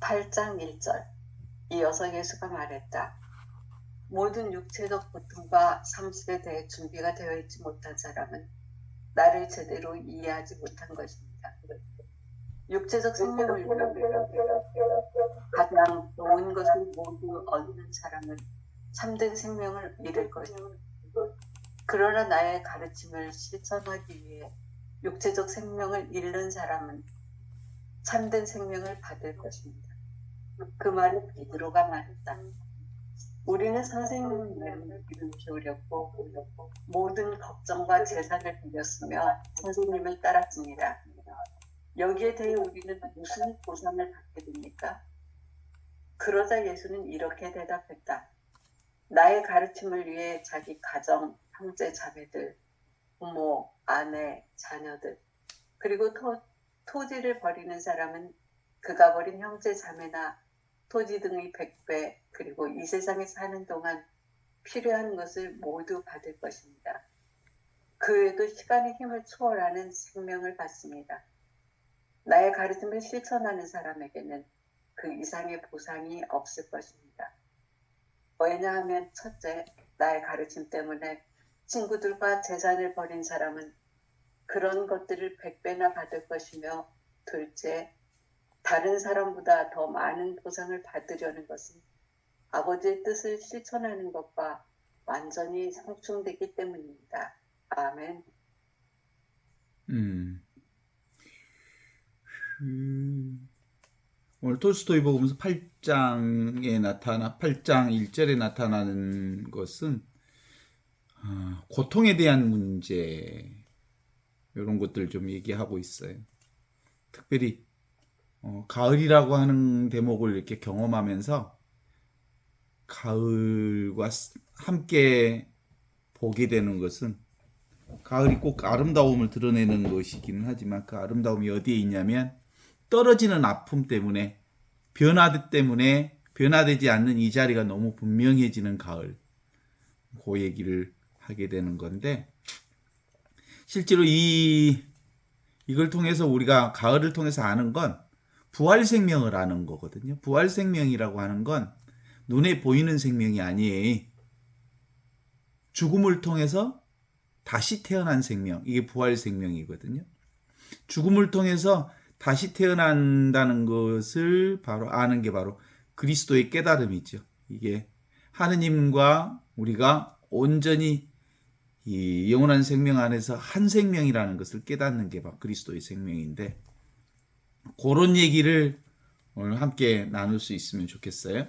8장 1절. 이어서 예수가 말했다. 모든 육체적 고통과 상실에 대해 준비가 되어 있지 못한 사람은 나를 제대로 이해하지 못한 것입니다. 육체적 생명을 위해 가장 좋은 것을 모두 얻는 사람은 참된 생명을 잃을 것입니다. 그러나 나의 가르침을 실천하기 위해 육체적 생명을 잃는 사람은 참된 생명을 받을 것입니다. 그 말을 베드로가 말했다. 우리는 선생님의 말을 귀를 기울였고 모든 걱정과 재산을 빌렸으며 선생님을 따랐습니다. 여기에 대해 우리는 무슨 보상을 받게 됩니까? 그러자 예수는 이렇게 대답했다. 나의 가르침을 위해 자기 가정, 형제, 자매들, 부모, 아내, 자녀들, 그리고 토지를 버리는 사람은 그가 버린 형제, 자매나 토지 등의 100배, 그리고 이 세상에 사는 동안 필요한 것을 모두 받을 것입니다. 그 외에도 시간의 힘을 초월하는 생명을 받습니다. 나의 가르침을 실천하는 사람에게는 그 이상의 보상이 없을 것입니다. 왜냐하면 첫째, 나의 가르침 때문에 친구들과 재산을 버린 사람은 그런 것들을 100배나 받을 것이며, 둘째, 다른 사람보다 더 많은 보상을 받으려는 것은 아버지의 뜻을 실천하는 것과 완전히 상충되기 때문입니다. 아멘. 오늘 톨스토이 복음서 8장 1절에 나타나는 것은 고통에 대한 문제, 이런 것들 좀 얘기하고 있어요. 특별히 가을이라고 하는 대목을 이렇게 경험하면서 가을과 함께 보게 되는 것은, 가을이 꼭 아름다움을 드러내는 것이기는 하지만 그 아름다움이 어디에 있냐면 떨어지는 아픔 때문에, 변화 때문에 변화되지 않는 이 자리가 너무 분명해지는 가을, 그 얘기를 하게 되는 건데, 실제로 이걸 통해서 우리가 가을을 통해서 아는 건 부활 생명을 아는 거거든요. 부활 생명이라고 하는 건 눈에 보이는 생명이 아니에요. 죽음을 통해서 다시 태어난 생명, 이게 부활 생명이거든요. 죽음을 통해서 다시 태어난다는 것을 바로 아는 게 바로 그리스도의 깨달음이죠. 이게 하느님과 우리가 온전히 이 영원한 생명 안에서 한 생명이라는 것을 깨닫는 게 바로 그리스도의 생명인데, 그런 얘기를 오늘 함께 나눌 수 있으면 좋겠어요.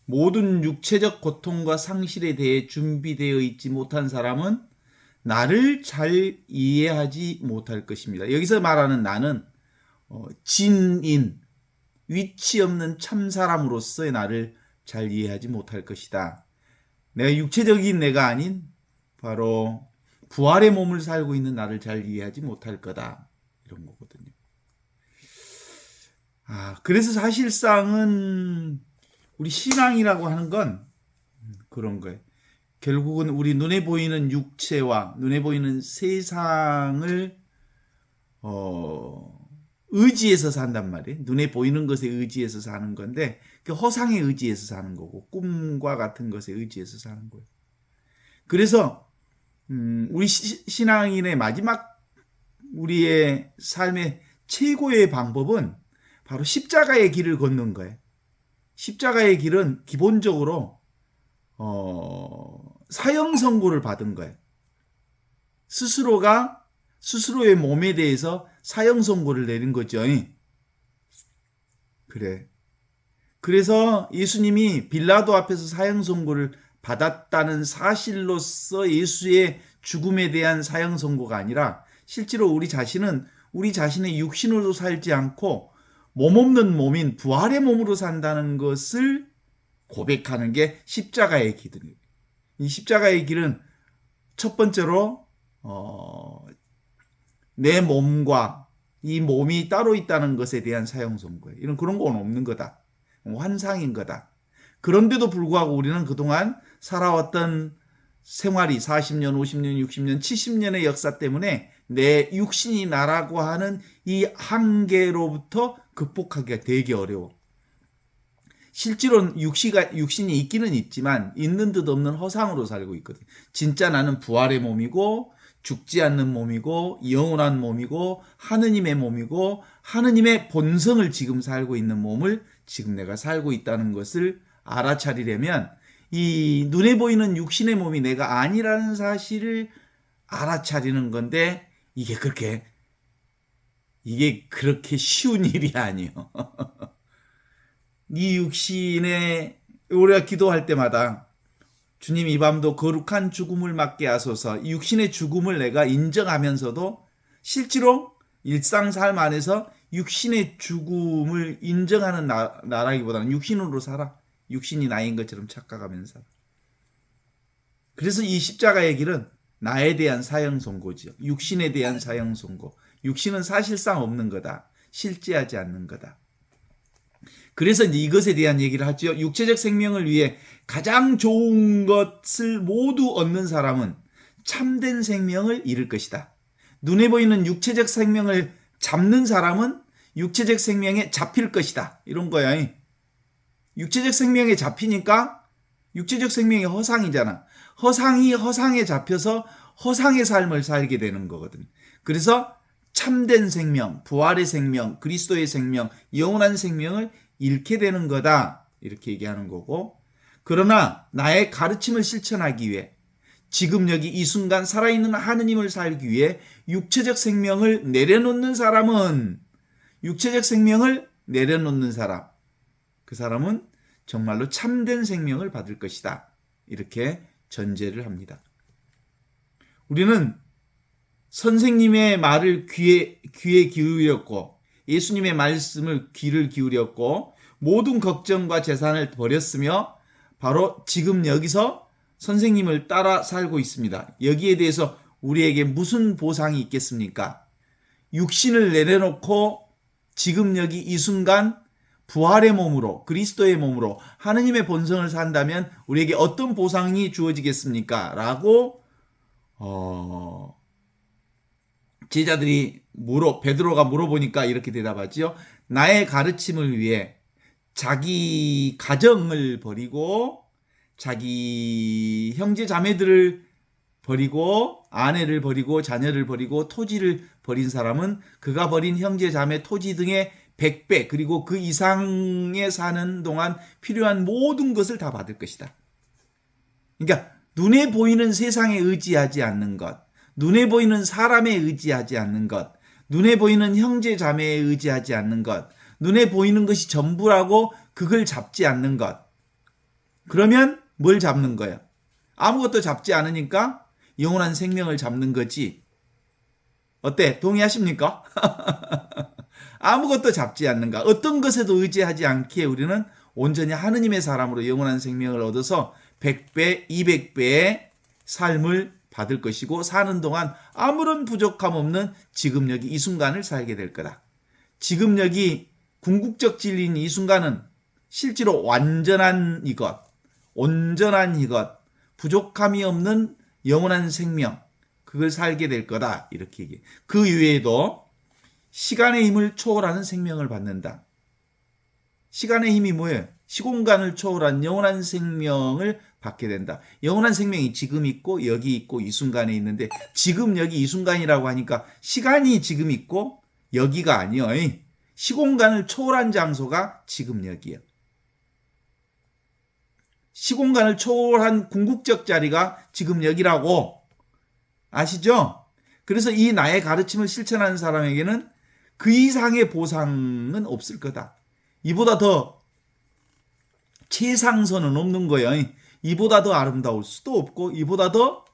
모든 육체적 고통과 상실에 대해 준비되어 있지 못한 사람은 나를 잘 이해하지 못할 것입니다. 여기서 말하는 나는 진인, 위치 없는 참사람으로서의 나를 잘 이해하지 못할 것이다. 내가 육체적인 내가 아닌 바로 부활의 몸을 살고 있는 나를 잘 이해하지 못할 거다, 이런 거거든요. 그래서 사실상은 우리 신앙이라고 하는 건 그런 거예요. 결국은 우리 눈에 보이는 육체와 눈에 보이는 세상을 의지해서 산단 말이에요. 눈에 보이는 것에 의지해서 사는 건데, 그 허상에 의지해서 사는 거고, 꿈과 같은 것에 의지해서 사는 거예요. 그래서 우리 신앙인의 마지막, 우리의 삶의 최고의 방법은 바로 십자가의 길을 걷는 거예요. 십자가의 길은 기본적으로 사형 선고를 받은 거예요. 스스로가 스스로의 몸에 대해서 사형 선고를 내린 거죠. 그래. 그래서 예수님이 빌라도 앞에서 사형 선고를 받았다는 사실로서 예수의 죽음에 대한 사형 선고가 아니라, 실제로 우리 자신은 우리 자신의 육신으로 살지 않고 몸 없는 몸인 부활의 몸으로 산다는 것을 고백하는 게 십자가의 길이에요. 이 십자가의 길은 첫 번째로 내 몸과 이 몸이 따로 있다는 것에 대한 사형 선고예요. 이런 그런 건 없는 거다. 환상인 거다. 그런데도 불구하고 우리는 그동안 살아왔던 생활이 40년, 50년, 60년, 70년의 역사 때문에 내 육신이 나라고 하는 이 한계로부터 극복하기가 되게 어려워. 실제로는 육신이 있기는 있지만 있는 듯 없는 허상으로 살고 있거든. 진짜 나는 부활의 몸이고 죽지 않는 몸이고 영원한 몸이고 하느님의 몸이고 하느님의 본성을 지금 살고 있는 몸을 지금 내가 살고 있다는 것을 알아차리려면 이 눈에 보이는 육신의 몸이 내가 아니라는 사실을 알아차리는 건데 이게 그렇게 쉬운 일이 아니에요. 이 육신에 우리가 기도할 때마다 주님 이 밤도 거룩한 죽음을 맞게 하소서. 육신의 죽음을 내가 인정하면서도 실제로 일상 삶 안에서 육신의 죽음을 인정하는 나라기보다는 육신으로 살아. 육신이 나인 것처럼 착각하면서. 그래서 이 십자가의 길은 나에 대한 사형 선고지요. 육신에 대한 사형 선고. 육신은 사실상 없는 거다. 실제하지 않는 거다. 그래서 이제 이것에 대한 얘기를 하죠. 육체적 생명을 위해 가장 좋은 것을 모두 얻는 사람은 참된 생명을 잃을 것이다. 눈에 보이는 육체적 생명을 잡는 사람은 육체적 생명에 잡힐 것이다. 이런 거야. 육체적 생명에 잡히니까 육체적 생명이 허상이잖아. 허상이 허상에 잡혀서 허상의 삶을 살게 되는 거거든. 그래서 참된 생명, 부활의 생명, 그리스도의 생명, 영원한 생명을 잃게 되는 거다. 이렇게 얘기하는 거고. 그러나 나의 가르침을 실천하기 위해 지금 여기 이 순간 살아있는 하느님을 살기 위해 육체적 생명을 내려놓는 사람은 육체적 생명을 내려놓는 사람. 그 사람은 정말로 참된 생명을 받을 것이다. 이렇게 전제를 합니다. 우리는 선생님의 말을 귀에 기울였고 예수님의 말씀을 귀를 기울였고 모든 걱정과 재산을 버렸으며 바로 지금 여기서 선생님을 따라 살고 있습니다. 여기에 대해서 우리에게 무슨 보상이 있겠습니까? 육신을 내려놓고 지금 여기 이 순간 부활의 몸으로 그리스도의 몸으로 하느님의 본성을 산다면 우리에게 어떤 보상이 주어지겠습니까? 라고 제자들이 베드로가 물어보니까 이렇게 대답하지요. 나의 가르침을 위해 자기 가정을 버리고 자기 형제 자매들을 버리고 아내를 버리고 자녀를 버리고 토지를 버린 사람은 그가 버린 형제 자매 토지 등의 100배 그리고 그 이상에 사는 동안 필요한 모든 것을 다 받을 것이다. 그러니까 눈에 보이는 세상에 의지하지 않는 것, 눈에 보이는 사람에 의지하지 않는 것, 눈에 보이는 형제 자매에 의지하지 않는 것, 눈에 보이는 것이 전부라고 그걸 잡지 않는 것. 그러면 뭘 잡는 거야? 아무것도 잡지 않으니까 영원한 생명을 잡는 거지. 어때? 동의하십니까? 아무것도 잡지 않는가? 어떤 것에도 의지하지 않기에 우리는 온전히 하느님의 사람으로 영원한 생명을 얻어서 100배, 200배의 삶을 받을 것이고 사는 동안 아무런 부족함 없는 지금 여기 이 순간을 살게 될 거다. 지금 여기 궁극적 진리인 이 순간은 실제로 완전한 이것, 온전한 이것, 부족함이 없는 영원한 생명, 그걸 살게 될 거다. 이렇게 얘기해. 그 이외에도 시간의 힘을 초월하는 생명을 받는다. 시간의 힘이 뭐예요? 시공간을 초월한 영원한 생명을 받게 된다. 영원한 생명이 지금 있고 여기 있고 이 순간에 있는데 지금 여기 이 순간이라고 하니까 시간이 지금 있고 여기가 아니요. 시공간을 초월한 장소가 지금 여기야. 시공간을 초월한 궁극적 자리가 지금 여기라고 아시죠? 그래서 이 나의 가르침을 실천하는 사람에게는 그 이상의 보상은 없을 거다. 이보다 더 최상선은 없는 거예요. 이보다 더 아름다울 수도 없고 이보다 더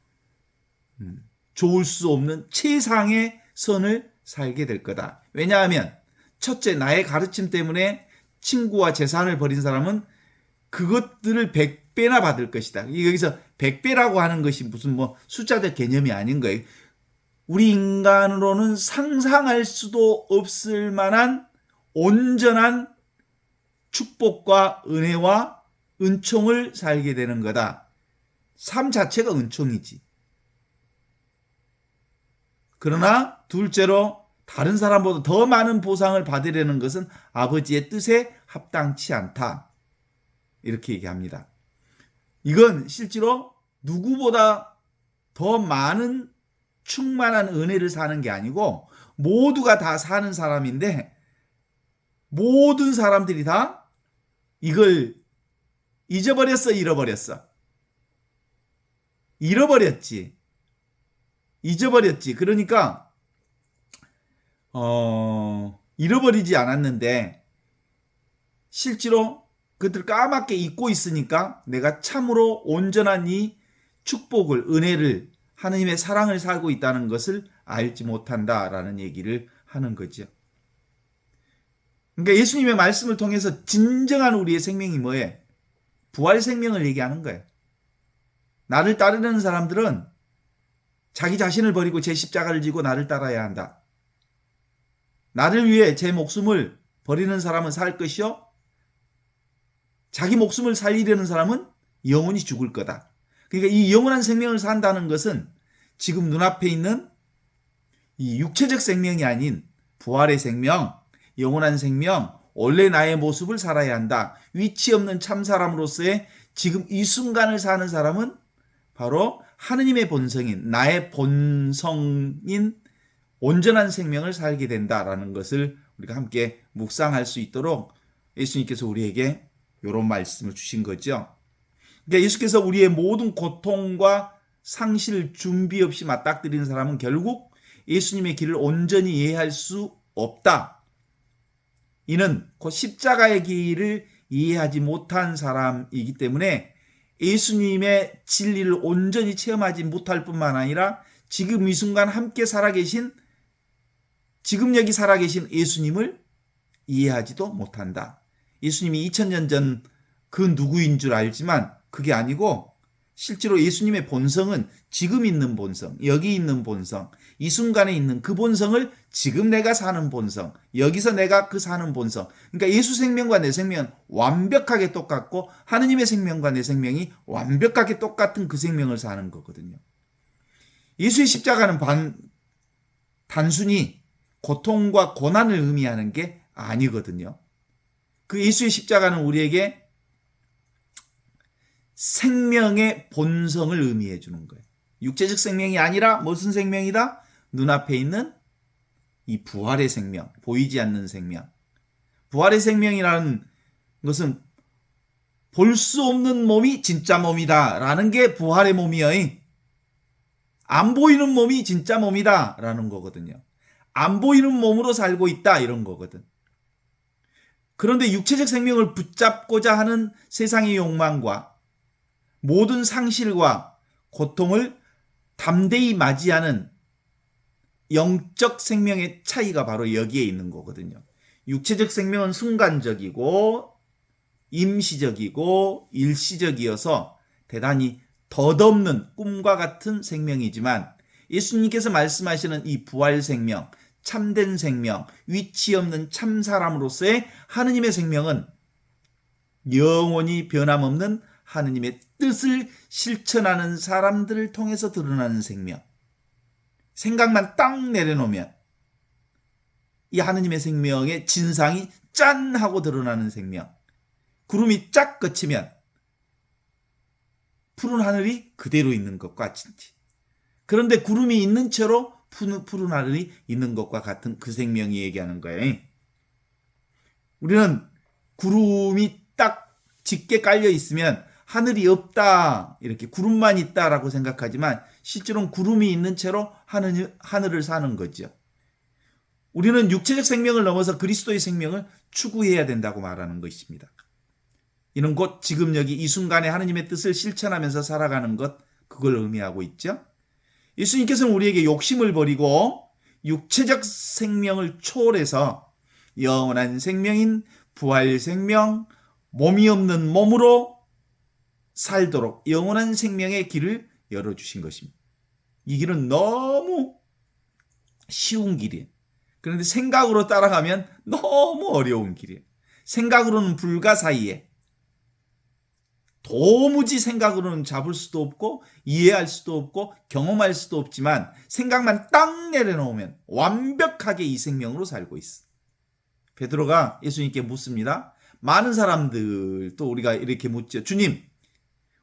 좋을 수 없는 최상의 선을 살게 될 거다. 왜냐하면 첫째, 나의 가르침 때문에 친구와 재산을 버린 사람은 그것들을 100배나 받을 것이다. 여기서 100배라고 하는 것이 무슨 숫자적 개념이 아닌 거예요. 우리 인간으로는 상상할 수도 없을 만한 온전한 축복과 은혜와 은총을 살게 되는 거다. 삶 자체가 은총이지. 그러나 둘째로 다른 사람보다 더 많은 보상을 받으려는 것은 아버지의 뜻에 합당치 않다. 이렇게 얘기합니다. 이건 실제로 누구보다 더 많은 충만한 은혜를 사는 게 아니고 모두가 다 사는 사람인데 모든 사람들이 다 이걸 잊어버렸어, 잃어버렸어. 잃어버렸지. 잊어버렸지. 그러니까 잃어버리지 않았는데 실제로 그들 까맣게 잊고 있으니까 내가 참으로 온전한 이 축복을, 은혜를, 하느님의 사랑을 살고 있다는 것을 알지 못한다라는 얘기를 하는 거죠. 그러니까 예수님의 말씀을 통해서 진정한 우리의 생명이 뭐예요? 부활 생명을 얘기하는 거예요. 나를 따르는 사람들은 자기 자신을 버리고 제 십자가를 지고 나를 따라야 한다. 나를 위해 제 목숨을 버리는 사람은 살 것이요, 자기 목숨을 살리려는 사람은 영원히 죽을 거다. 그러니까 이 영원한 생명을 산다는 것은 지금 눈앞에 있는 이 육체적 생명이 아닌 부활의 생명, 영원한 생명, 원래 나의 모습을 살아야 한다. 위치 없는 참 사람으로서의 지금 이 순간을 사는 사람은 바로 하느님의 본성인, 나의 본성인 온전한 생명을 살게 된다라는 것을 우리가 함께 묵상할 수 있도록 예수님께서 우리에게 이런 말씀을 주신 거죠. 그러니까 예수께서 우리의 모든 고통과 상실 준비 없이 맞닥뜨리는 사람은 결국 예수님의 길을 온전히 이해할 수 없다. 이는 곧 십자가의 길을 이해하지 못한 사람이기 때문에 예수님의 진리를 온전히 체험하지 못할 뿐만 아니라 지금 이 순간 함께 살아계신, 지금 여기 살아계신 예수님을 이해하지도 못한다. 예수님이 2000년 전 그 누구인 줄 알지만 그게 아니고 실제로 예수님의 본성은 지금 있는 본성, 여기 있는 본성, 이 순간에 있는 그 본성을 지금 내가 사는 본성, 여기서 내가 그 사는 본성. 그러니까 예수 생명과 내 생명은 완벽하게 똑같고 하느님의 생명과 내 생명이 완벽하게 똑같은 그 생명을 사는 거거든요. 예수의 십자가는 단순히 고통과 고난을 의미하는 게 아니거든요. 그 예수의 십자가는 우리에게 생명의 본성을 의미해 주는 거예요. 육체적 생명이 아니라 무슨 생명이다? 눈앞에 있는 이 부활의 생명, 보이지 않는 생명. 부활의 생명이라는 것은 볼 수 없는 몸이 진짜 몸이다 라는 게 부활의 몸이에요. 안 보이는 몸이 진짜 몸이다 라는 거거든요. 안 보이는 몸으로 살고 있다 이런 거거든. 그런데 육체적 생명을 붙잡고자 하는 세상의 욕망과 모든 상실과 고통을 담대히 맞이하는 영적 생명의 차이가 바로 여기에 있는 거거든요. 육체적 생명은 순간적이고 임시적이고 일시적이어서 대단히 덧없는 꿈과 같은 생명이지만 예수님께서 말씀하시는 이 부활 생명, 참된 생명, 위치 없는 참 사람으로서의 하느님의 생명은 영원히 변함없는 하느님의 뜻을 실천하는 사람들을 통해서 드러나는 생명. 생각만 딱 내려놓으면 이 하느님의 생명의 진상이 짠 하고 드러나는 생명. 구름이 쫙 그치면 푸른 하늘이 그대로 있는 것과 같이. 그런데 구름이 있는 채로 푸른 하늘이 있는 것과 같은 그 생명이 얘기하는 거예요. 우리는 구름이 딱 짙게 깔려 있으면 하늘이 없다, 이렇게 구름만 있다라고 생각하지만 실제로는 구름이 있는 채로 하늘을 사는 거죠. 우리는 육체적 생명을 넘어서 그리스도의 생명을 추구해야 된다고 말하는 것입니다. 이는 곧 지금 여기 이 순간에 하느님의 뜻을 실천하면서 살아가는 것, 그걸 의미하고 있죠. 예수님께서는 우리에게 욕심을 버리고 육체적 생명을 초월해서 영원한 생명인 부활 생명, 몸이 없는 몸으로 살도록 영원한 생명의 길을 열어주신 것입니다. 이 길은 너무 쉬운 길이에요. 그런데 생각으로 따라가면 너무 어려운 길이에요. 생각으로는 불가사의해. 도무지 생각으로는 잡을 수도 없고 이해할 수도 없고 경험할 수도 없지만 생각만 딱 내려놓으면 완벽하게 이 생명으로 살고 있어. 베드로가 예수님께 묻습니다. 많은 사람들도 우리가 이렇게 묻죠. 주님,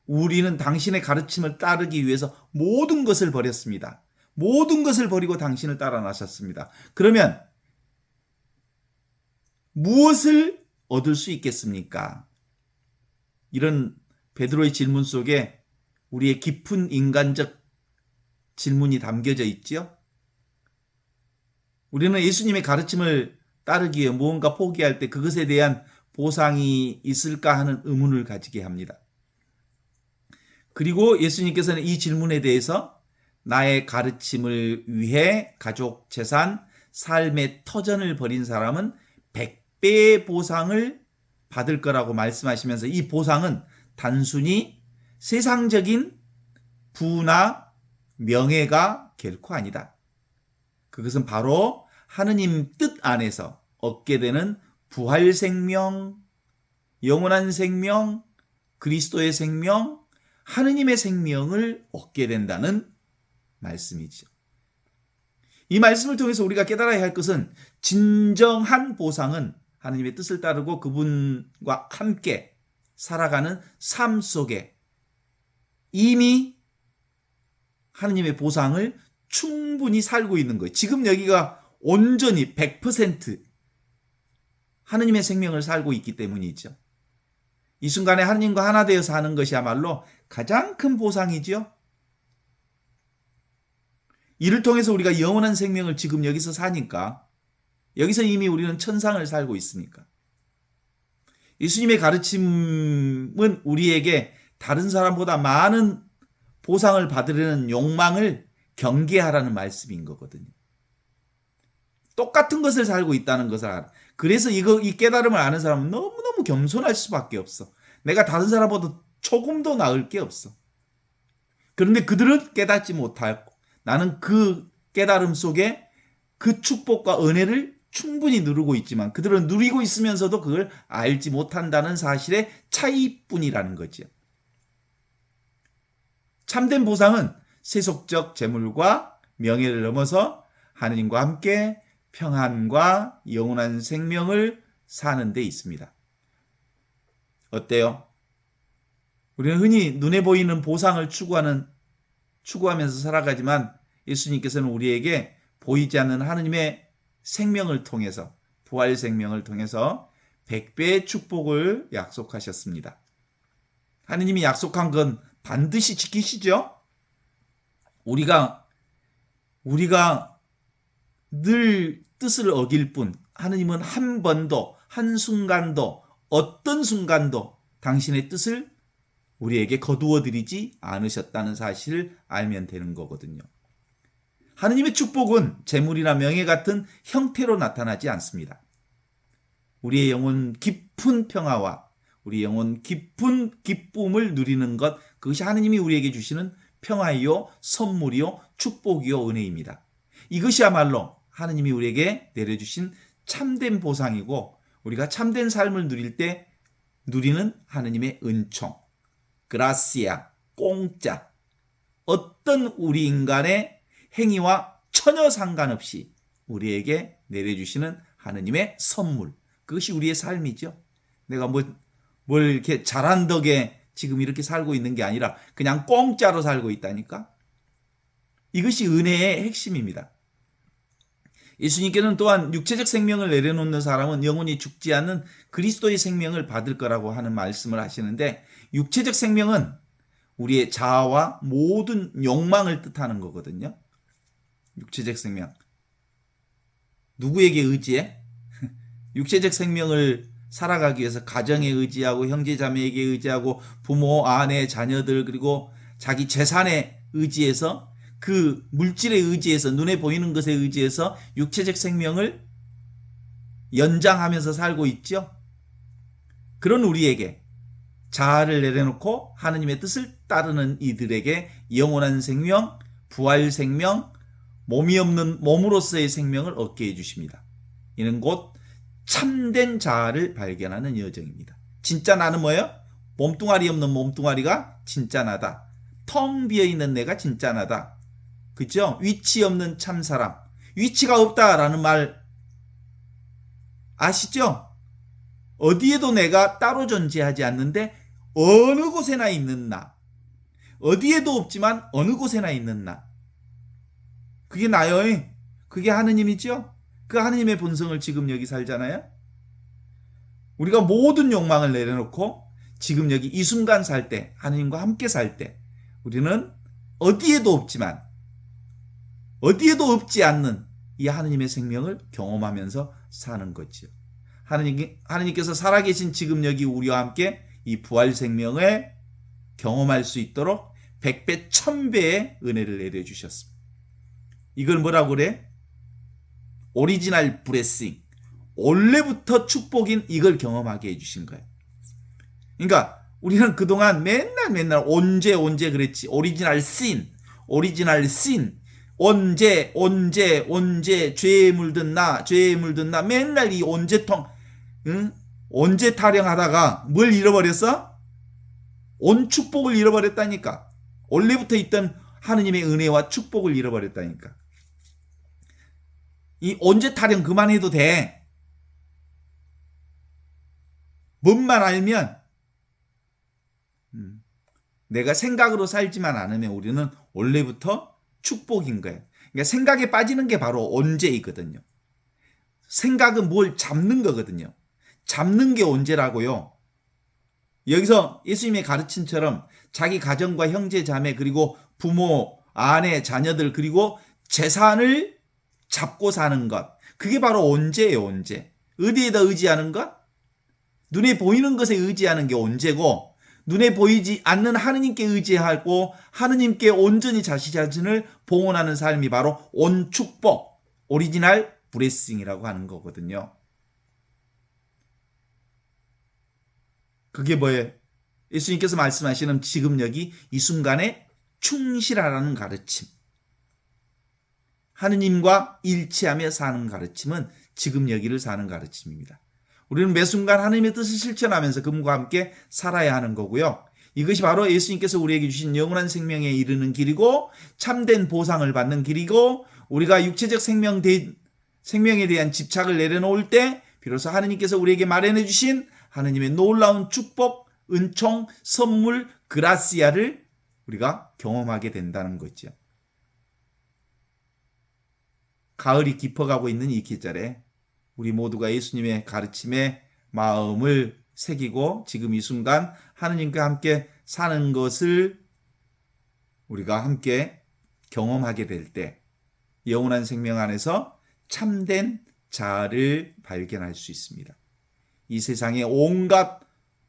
우리는 당신의 가르침을 따르기 위해서 모든 것을 버렸습니다. 모든 것을 버리고 당신을 따라 나섰습니다. 그러면 무엇을 얻을 수 있겠습니까? 이런 베드로의 질문 속에 우리의 깊은 인간적 질문이 담겨져 있죠. 우리는 예수님의 가르침을 따르기 위해 무언가 포기할 때 그것에 대한 보상이 있을까 하는 의문을 가지게 합니다. 그리고 예수님께서는 이 질문에 대해서 나의 가르침을 위해 가족, 재산, 삶의 터전을 벌인 사람은 100배의 보상을 받을 거라고 말씀하시면서 이 보상은 단순히 세상적인 부나 명예가 결코 아니다. 그것은 바로 하느님 뜻 안에서 얻게 되는 부활 생명, 영원한 생명, 그리스도의 생명, 하느님의 생명을 얻게 된다는 말씀이죠. 이 말씀을 통해서 우리가 깨달아야 할 것은 진정한 보상은 하느님의 뜻을 따르고 그분과 함께 살아가는 삶 속에 이미 하느님의 보상을 충분히 살고 있는 거예요. 지금 여기가 온전히 100% 하느님의 생명을 살고 있기 때문이죠. 이 순간에 하느님과 하나 되어 사는 것이야말로 가장 큰 보상이죠. 이를 통해서 우리가 영원한 생명을 지금 여기서 사니까, 여기서 이미 우리는 천상을 살고 있으니까. 예수님의 가르침은 우리에게 다른 사람보다 많은 보상을 받으려는 욕망을 경계하라는 말씀인 거거든요. 똑같은 것을 살고 있다는 것을 알아. 그래서 이 깨달음을 아는 사람은 너무너무 겸손할 수밖에 없어. 내가 다른 사람보다 조금도 나을 게 없어. 그런데 그들은 깨닫지 못하고 나는 그 깨달음 속에 그 축복과 은혜를 충분히 누리고 있지만 그들은 누리고 있으면서도 그걸 알지 못한다는 사실의 차이뿐이라는 거죠. 참된 보상은 세속적 재물과 명예를 넘어서 하느님과 함께 평안과 영원한 생명을 사는 데 있습니다. 어때요? 우리는 흔히 눈에 보이는 보상을 추구하면서 살아가지만 예수님께서는 우리에게 보이지 않는 하느님의 생명을 통해서, 부활 생명을 통해서 100배의 축복을 약속하셨습니다. 하느님이 약속한 건 반드시 지키시죠? 우리가 늘 뜻을 어길 뿐 하느님은 한 번도, 한순간도, 어떤 순간도 당신의 뜻을 우리에게 거두어 드리지 않으셨다는 사실을 알면 되는 거거든요. 하느님의 축복은 재물이나 명예 같은 형태로 나타나지 않습니다. 우리의 영혼 깊은 평화와 우리 영혼 깊은 기쁨을 누리는 것, 그것이 하느님이 우리에게 주시는 평화이요, 선물이요, 축복이요, 은혜입니다. 이것이야말로 하느님이 우리에게 내려주신 참된 보상이고 우리가 참된 삶을 누릴 때 누리는 하느님의 은총, 그라시아, 공짜, 어떤 우리 인간의 행위와 전혀 상관없이 우리에게 내려주시는 하느님의 선물, 그것이 우리의 삶이죠. 내가 뭘 이렇게 잘한 덕에 지금 이렇게 살고 있는 게 아니라 그냥 공짜로 살고 있다니까. 이것이 은혜의 핵심입니다. 예수님께서는 또한 육체적 생명을 내려놓는 사람은 영원히 죽지 않는 그리스도의 생명을 받을 거라고 하는 말씀을 하시는데, 육체적 생명은 우리의 자아와 모든 욕망을 뜻하는 거거든요. 육체적 생명. 누구에게 의지해? 육체적 생명을 살아가기 위해서 가정에 의지하고 형제 자매에게 의지하고 부모, 아내, 자녀들, 그리고 자기 재산에 의지해서, 그 물질에 의지해서, 눈에 보이는 것에 의지해서 육체적 생명을 연장하면서 살고 있죠. 그런 우리에게 자아를 내려놓고 하느님의 뜻을 따르는 이들에게 영원한 생명, 부활 생명, 몸이 없는 몸으로서의 생명을 얻게 해주십니다. 이는 곧 참된 자아를 발견하는 여정입니다. 진짜 나는 뭐예요? 몸뚱아리 없는 몸뚱아리가 진짜 나다. 텅 비어있는 내가 진짜 나다. 그죠? 위치 없는 참사람. 위치가 없다라는 말 아시죠? 어디에도 내가 따로 존재하지 않는데 어느 곳에나 있는 나. 어디에도 없지만 어느 곳에나 있는 나. 그게 나요. 그게 하느님이죠. 그 하느님의 본성을 지금 여기 살잖아요. 우리가 모든 욕망을 내려놓고 지금 여기 이 순간 살 때, 하느님과 함께 살 때 우리는 어디에도 없지만 어디에도 없지 않는 이 하느님의 생명을 경험하면서 사는 거죠. 하느님께서 살아계신 지금 여기 우리와 함께 이 부활 생명을 경험할 수 있도록 100배, 1000배의 은혜를 내려주셨습니다. 이걸 뭐라고 그래? 오리지널 블레싱. 원래부터 축복인 이걸 경험하게 해주신 거예요. 그러니까 우리는 그동안 맨날 언제 그랬지. 오리지널 씬. 언제 죄에 물든 나 맨날 이 언제통 언제 타령하다가 뭘 잃어버렸어? 온 축복을 잃어버렸다니까. 원래부터 있던 하느님의 은혜와 축복을 잃어버렸다니까. 이 언제 타령 그만해도 돼. 뭔만 알면 내가 생각으로 살지만 않으면 우리는 원래부터 축복인 거예요. 그러니까 생각에 빠지는 게 바로 언제이거든요. 생각은 뭘 잡는 거거든요. 잡는 게 언제라고요. 여기서 예수님의 가르침처럼 자기 가정과 형제 자매 그리고 부모, 아내, 자녀들 그리고 재산을 잡고 사는 것. 그게 바로 언제예요. 언제. 어디에다 의지하는 것? 눈에 보이는 것에 의지하는 게 언제고 눈에 보이지 않는 하느님께 의지하고 하느님께 온전히 자신을 봉헌하는 삶이 바로 온축복, 오리지널 블레싱이라고 하는 거거든요. 그게 뭐예요? 예수님께서 말씀하시는 지금 여기 이 순간에 충실하라는 가르침. 하느님과 일치하며 사는 가르침은 지금 여기를 사는 가르침입니다. 우리는 매 순간 하나님의 뜻을 실천하면서 그분과 함께 살아야 하는 거고요. 이것이 바로 예수님께서 우리에게 주신 영원한 생명에 이르는 길이고 참된 보상을 받는 길이고 우리가 육체적 생명에 대한 집착을 내려놓을 때 비로소 하느님께서 우리에게 마련해 주신 하느님의 놀라운 축복, 은총, 선물, 그라시아를 우리가 경험하게 된다는 거죠. 가을이 깊어가고 있는 이 계절에 우리 모두가 예수님의 가르침에 마음을 새기고 지금 이 순간 하느님과 함께 사는 것을 우리가 함께 경험하게 될 때 영원한 생명 안에서 참된 자아를 발견할 수 있습니다. 이 세상의 온갖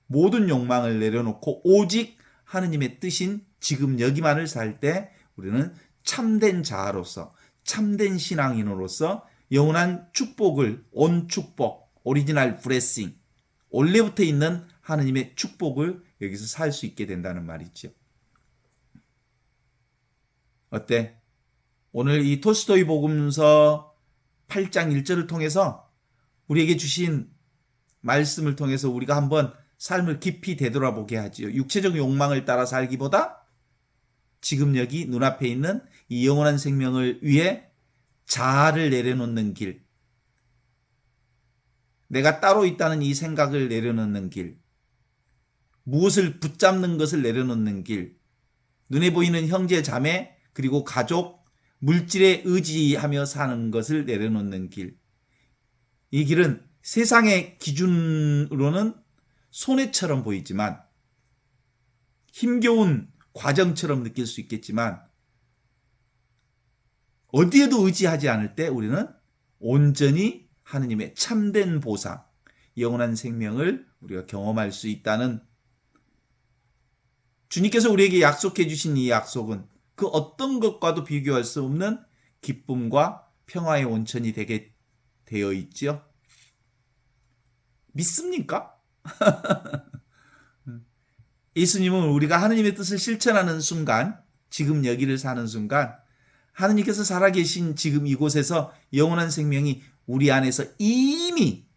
모든 욕망을 내려놓고 오직 하느님의 뜻인 지금 여기만을 살 때 우리는 참된 자아로서 참된 신앙인으로서 영원한 축복을 온 축복, 오리지널 블레싱, 원래부터 있는 하느님의 축복을 여기서 살 수 있게 된다는 말이죠. 어때? 오늘 이 톨스토이 복음서 8장 1절을 통해서 우리에게 주신 말씀을 통해서 우리가 한번 삶을 깊이 되돌아보게 하지요. 육체적 욕망을 따라 살기보다 지금 여기 눈앞에 있는 이 영원한 생명을 위해 자아를 내려놓는 길, 내가 따로 있다는 이 생각을 내려놓는 길, 무엇을 붙잡는 것을 내려놓는 길, 눈에 보이는 형제 자매 그리고 가족, 물질에 의지하며 사는 것을 내려놓는 길. 이 길은 세상의 기준으로는 손해처럼 보이지만 힘겨운 과정처럼 느낄 수 있겠지만 어디에도 의지하지 않을 때 우리는 온전히 하느님의 참된 보상, 영원한 생명을 우리가 경험할 수 있다는 주님께서 우리에게 약속해 주신 이 약속은 그 어떤 것과도 비교할 수 없는 기쁨과 평화의 온천이 되게 되어 있죠. 믿습니까? 예수님은 우리가 하느님의 뜻을 실천하는 순간, 지금 여기를 사는 순간 하느님께서 살아계신 지금 이곳에서 영원한 생명이 우리 안에서 이미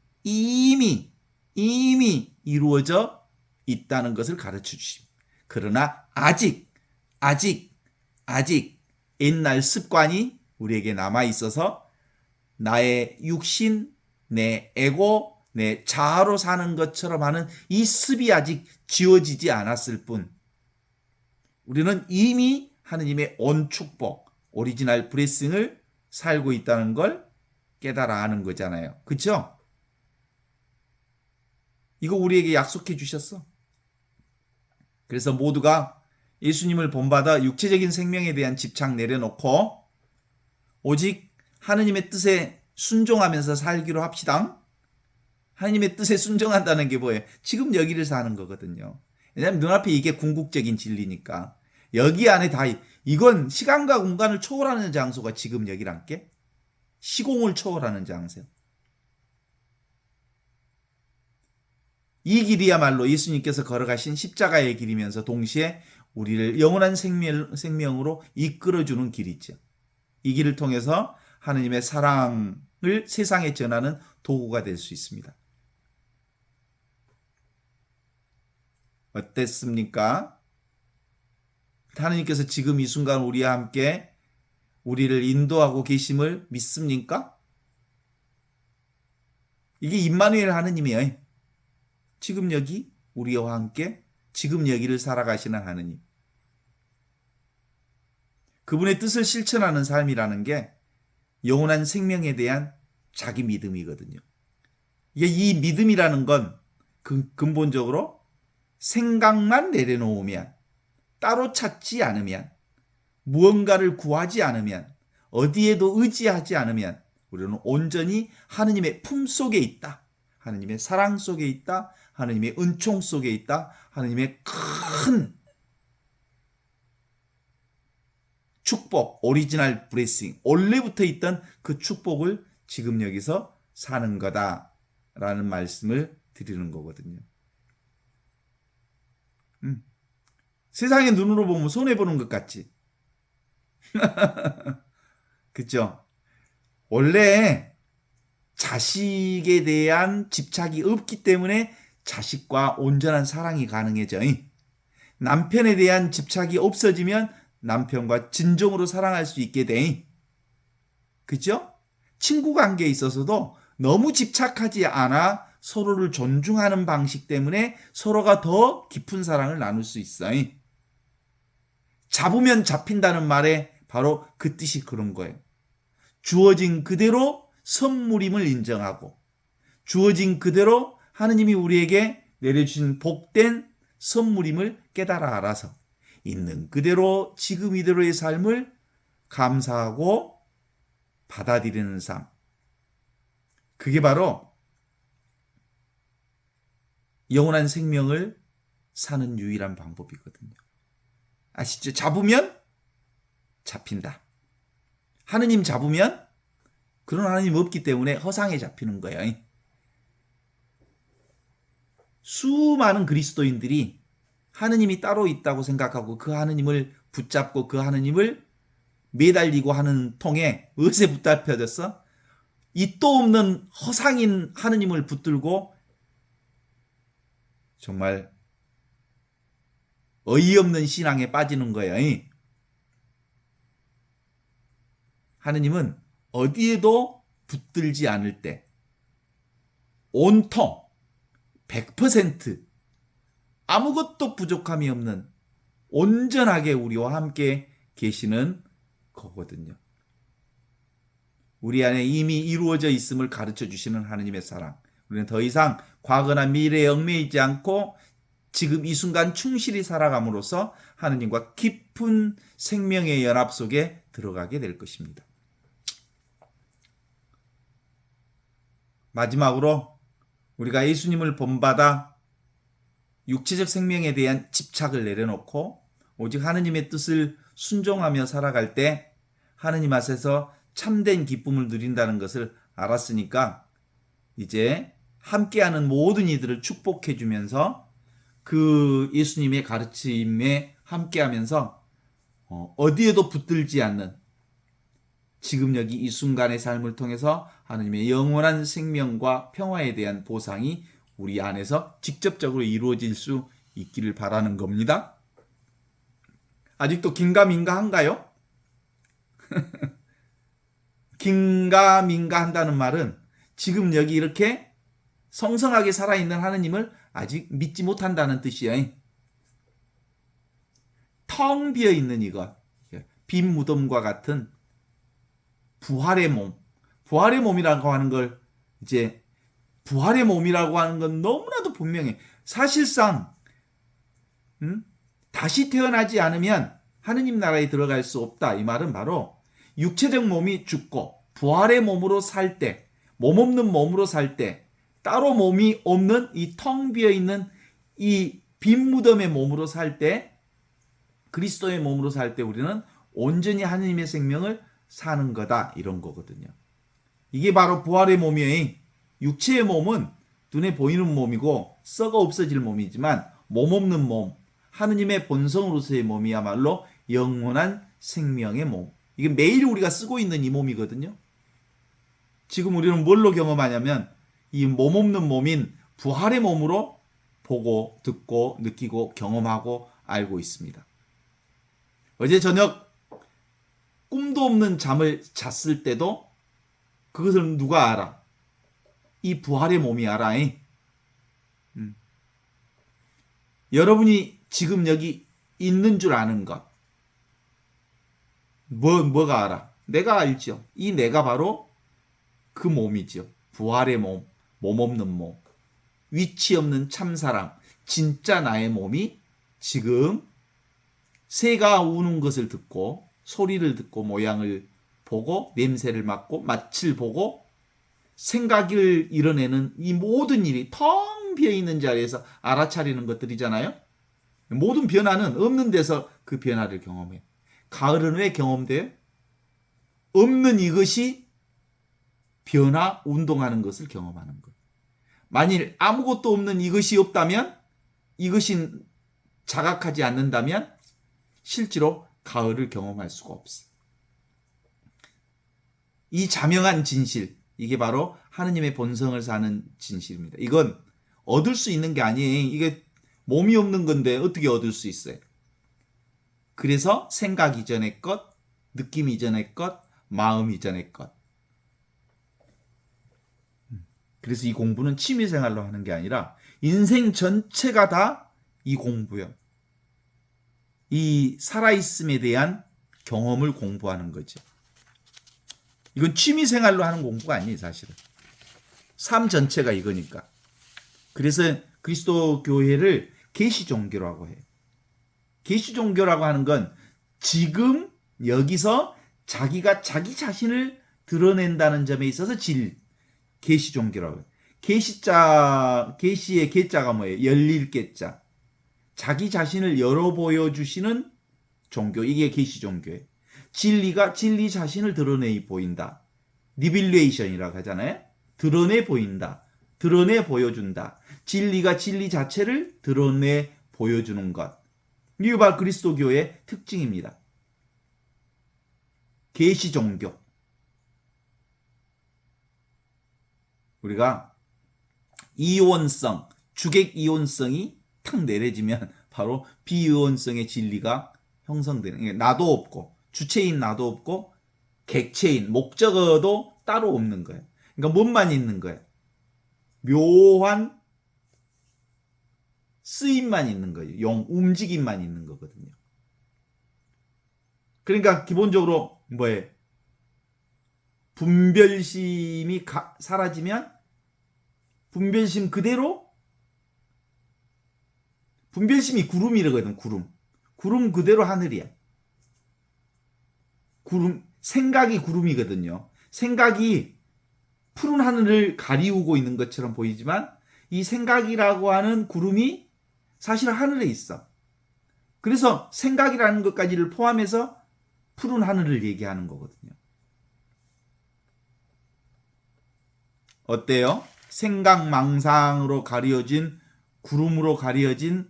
이루어져 있다는 것을 가르쳐 주십니다. 그러나 아직 옛날 습관이 우리에게 남아 있어서 나의 육신, 내 에고, 내 자아로 사는 것처럼 하는 이 습이 아직 지워지지 않았을 뿐 우리는 이미 하느님의 온 축복, 오리지널 블레싱을 살고 있다는 걸 깨달아 하는 거잖아요. 그렇죠? 이거 우리에게 약속해 주셨어. 그래서 모두가 예수님을 본받아 육체적인 생명에 대한 집착 내려놓고 오직 하느님의 뜻에 순종하면서 살기로 합시다. 하느님의 뜻에 순종한다는 게 뭐예요? 지금 여기를 사는 거거든요. 왜냐하면 눈앞에 이게 궁극적인 진리니까. 여기 안에 다 이건 시간과 공간을 초월하는 장소가 지금 여기란 게 시공을 초월하는 장소. 이 길이야말로 예수님께서 걸어가신 십자가의 길이면서 동시에 우리를 영원한 생명으로 이끌어주는 길이죠. 이 길을 통해서 하느님의 사랑을 세상에 전하는 도구가 될 수 있습니다. 어땠습니까? 하느님께서 지금 이 순간 우리와 함께 우리를 인도하고 계심을 믿습니까? 이게 임마누엘 하느님이에요. 지금 여기 우리와 함께 지금 여기를 살아가시는 하느님. 그분의 뜻을 실천하는 삶이라는 게 영원한 생명에 대한 자기 믿음이거든요. 이 믿음이라는 건 근본적으로 생각만 내려놓으면, 따로 찾지 않으면, 무언가를 구하지 않으면, 어디에도 의지하지 않으면 우리는 온전히 하느님의 품 속에 있다. 하느님의 사랑 속에 있다. 하느님의 은총 속에 있다. 하느님의 큰 축복, 오리지널 블레싱, 원래부터 있던 그 축복을 지금 여기서 사는 거다라는 말씀을 드리는 거거든요. 세상의 눈으로 보면 손해보는 것 같지? 그렇죠? 원래 자식에 대한 집착이 없기 때문에 자식과 온전한 사랑이 가능해져. 남편에 대한 집착이 없어지면 남편과 진정으로 사랑할 수 있게 돼. 그죠? 친구 관계에 있어서도 너무 집착하지 않아 서로를 존중하는 방식 때문에 서로가 더 깊은 사랑을 나눌 수 있어. 잡으면 잡힌다는 말에 바로 그 뜻이 그런 거예요. 주어진 그대로 선물임을 인정하고 주어진 그대로 하느님이 우리에게 내려주신 복된 선물임을 깨달아 알아서 있는 그대로 지금 이대로의 삶을 감사하고 받아들이는 삶. 그게 바로 영원한 생명을 사는 유일한 방법이거든요. 아시죠? 잡으면 잡힌다. 하느님 잡으면 그런 하느님 없기 때문에 허상에 잡히는 거예요. 수많은 그리스도인들이 하느님이 따로 있다고 생각하고 그 하느님을 붙잡고 그 하느님을 매달리고 하는 통에 의세 붙잡혀졌어? 이 또 없는 허상인 하느님을 붙들고 정말 어이없는 신앙에 빠지는 거예요. 하느님은 어디에도 붙들지 않을 때 온통 100% 아무것도 부족함이 없는 온전하게 우리와 함께 계시는 거거든요. 우리 안에 이미 이루어져 있음을 가르쳐 주시는 하느님의 사랑. 우리는 더 이상 과거나 미래에 얽매이지 않고 지금 이 순간 충실히 살아감으로써 하느님과 깊은 생명의 연합 속에 들어가게 될 것입니다. 마지막으로 우리가 예수님을 본받아 육체적 생명에 대한 집착을 내려놓고 오직 하느님의 뜻을 순종하며 살아갈 때 하느님 앞에서 참된 기쁨을 누린다는 것을 알았으니까 이제 함께하는 모든 이들을 축복해 주면서 그 예수님의 가르침에 함께하면서 어디에도 붙들지 않는 지금 여기 이 순간의 삶을 통해서 하느님의 영원한 생명과 평화에 대한 보상이 우리 안에서 직접적으로 이루어질 수 있기를 바라는 겁니다. 아직도 긴가민가한가요? 긴가민가 한다는 말은 지금 여기 이렇게 성성하게 살아있는 하느님을 아직 믿지 못한다는 뜻이야. 텅 비어있는 이것, 빈 무덤과 같은 부활의 몸. 부활의 몸이라고 하는 걸 이제 부활의 몸이라고 하는 건 너무나도 분명해. 사실상 다시 태어나지 않으면 하느님 나라에 들어갈 수 없다. 이 말은 바로 육체적 몸이 죽고 부활의 몸으로 살 때, 몸 없는 몸으로 살 때, 따로 몸이 없는 이 텅 비어있는 이 빈 무덤의 몸으로 살 때, 그리스도의 몸으로 살 때 우리는 온전히 하느님의 생명을 사는 거다. 이런 거거든요. 이게 바로 부활의 몸이에요. 육체의 몸은 눈에 보이는 몸이고 썩어 없어질 몸이지만 몸 없는 몸, 하느님의 본성으로서의 몸이야말로 영원한 생명의 몸. 이게 매일 우리가 쓰고 있는 이 몸이거든요. 지금 우리는 뭘로 경험하냐면 이 몸 없는 몸인 부활의 몸으로 보고 듣고 느끼고 경험하고 알고 있습니다. 어제 저녁 꿈도 없는 잠을 잤을 때도 그것을 누가 알아? 이 부활의 몸이 알아. 여러분이 지금 여기 있는 줄 아는 것. 뭐가 알아? 내가 알죠. 이 내가 바로 그 몸이죠. 부활의 몸, 몸 없는 몸. 위치 없는 참사랑, 진짜 나의 몸이 지금 새가 우는 것을 듣고 소리를 듣고 모양을 보고 냄새를 맡고 맛을 보고 생각을 이뤄내는 이 모든 일이 텅 비어있는 자리에서 알아차리는 것들이잖아요. 모든 변화는 없는 데서 그 변화를 경험해. 가을은 왜 경험돼요? 없는 이것이 변화, 운동하는 것을 경험하는 것. 만일 아무것도 없는 이것이 없다면, 이것이 자각하지 않는다면 실제로 가을을 경험할 수가 없어. 이 자명한 진실, 이게 바로 하느님의 본성을 사는 진실입니다. 이건 얻을 수 있는 게 아니에요. 이게 몸이 없는 건데 어떻게 얻을 수 있어요? 그래서 생각 이전의 것, 느낌 이전의 것, 마음 이전의 것. 그래서 이 공부는 취미생활로 하는 게 아니라 인생 전체가 다 이 공부요. 이 살아있음에 대한 경험을 공부하는 거죠. 이건 취미생활로 하는 공부가 아니에요, 사실은. 삶 전체가 이거니까. 그래서 그리스도 교회를 계시종교라고 해요. 계시종교라고 하는 건 지금 여기서 자기가 자기 자신을 드러낸다는 점에 있어서 계시종교라고 해요. 계시의 계자가 뭐예요? 열릴 계자. 자기 자신을 열어 보여주시는 종교. 이게 계시종교예요. 진리가 진리 자신을 드러내 보인다. 리빌레이션이라고 하잖아요. 드러내 보인다. 드러내 보여준다. 진리가 진리 자체를 드러내 보여주는 것. 이게 바로 그리스도교의 특징입니다. 계시종교. 우리가 이온성, 주객 이온성이 탁 내려지면 바로 비이온성의 진리가 형성되는 게 나도 없고 주체인 나도 없고 객체인 목적어도 따로 없는 거예요. 그러니까 뭔만 있는 거예요. 묘한 쓰임만 있는 거예요. 움직임만 있는 거거든요. 그러니까 기본적으로 뭐예요? 분별심이 사라지면 분별심 그대로 분별심이 구름이거든. 구름 그대로 하늘이야. 생각이 구름이거든요. 생각이 푸른 하늘을 가리우고 있는 것처럼 보이지만 이 생각이라고 하는 구름이 사실 하늘에 있어. 그래서 생각이라는 것까지를 포함해서 푸른 하늘을 얘기하는 거거든요. 어때요? 생각망상으로 가려진 구름으로 가려진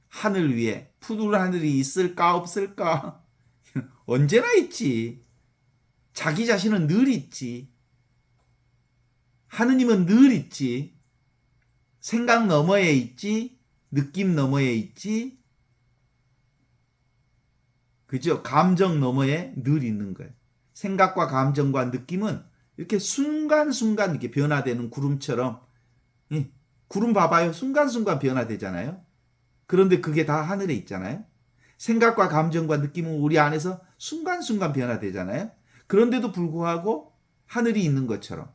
하늘 위에 푸른 하늘이 있을까 없을까? 언제나 있지. 자기 자신은 늘 있지. 하느님은 늘 있지. 생각 너머에 있지. 느낌 너머에 있지. 그죠? 감정 너머에 늘 있는 거예요. 생각과 감정과 느낌은 이렇게 순간순간 이렇게 변화되는 구름처럼 예. 구름 봐봐요. 순간순간 변화되잖아요. 그런데 그게 다 하늘에 있잖아요. 생각과 감정과 느낌은 우리 안에서 순간순간 변화되잖아요. 그런데도 불구하고 하늘이 있는 것처럼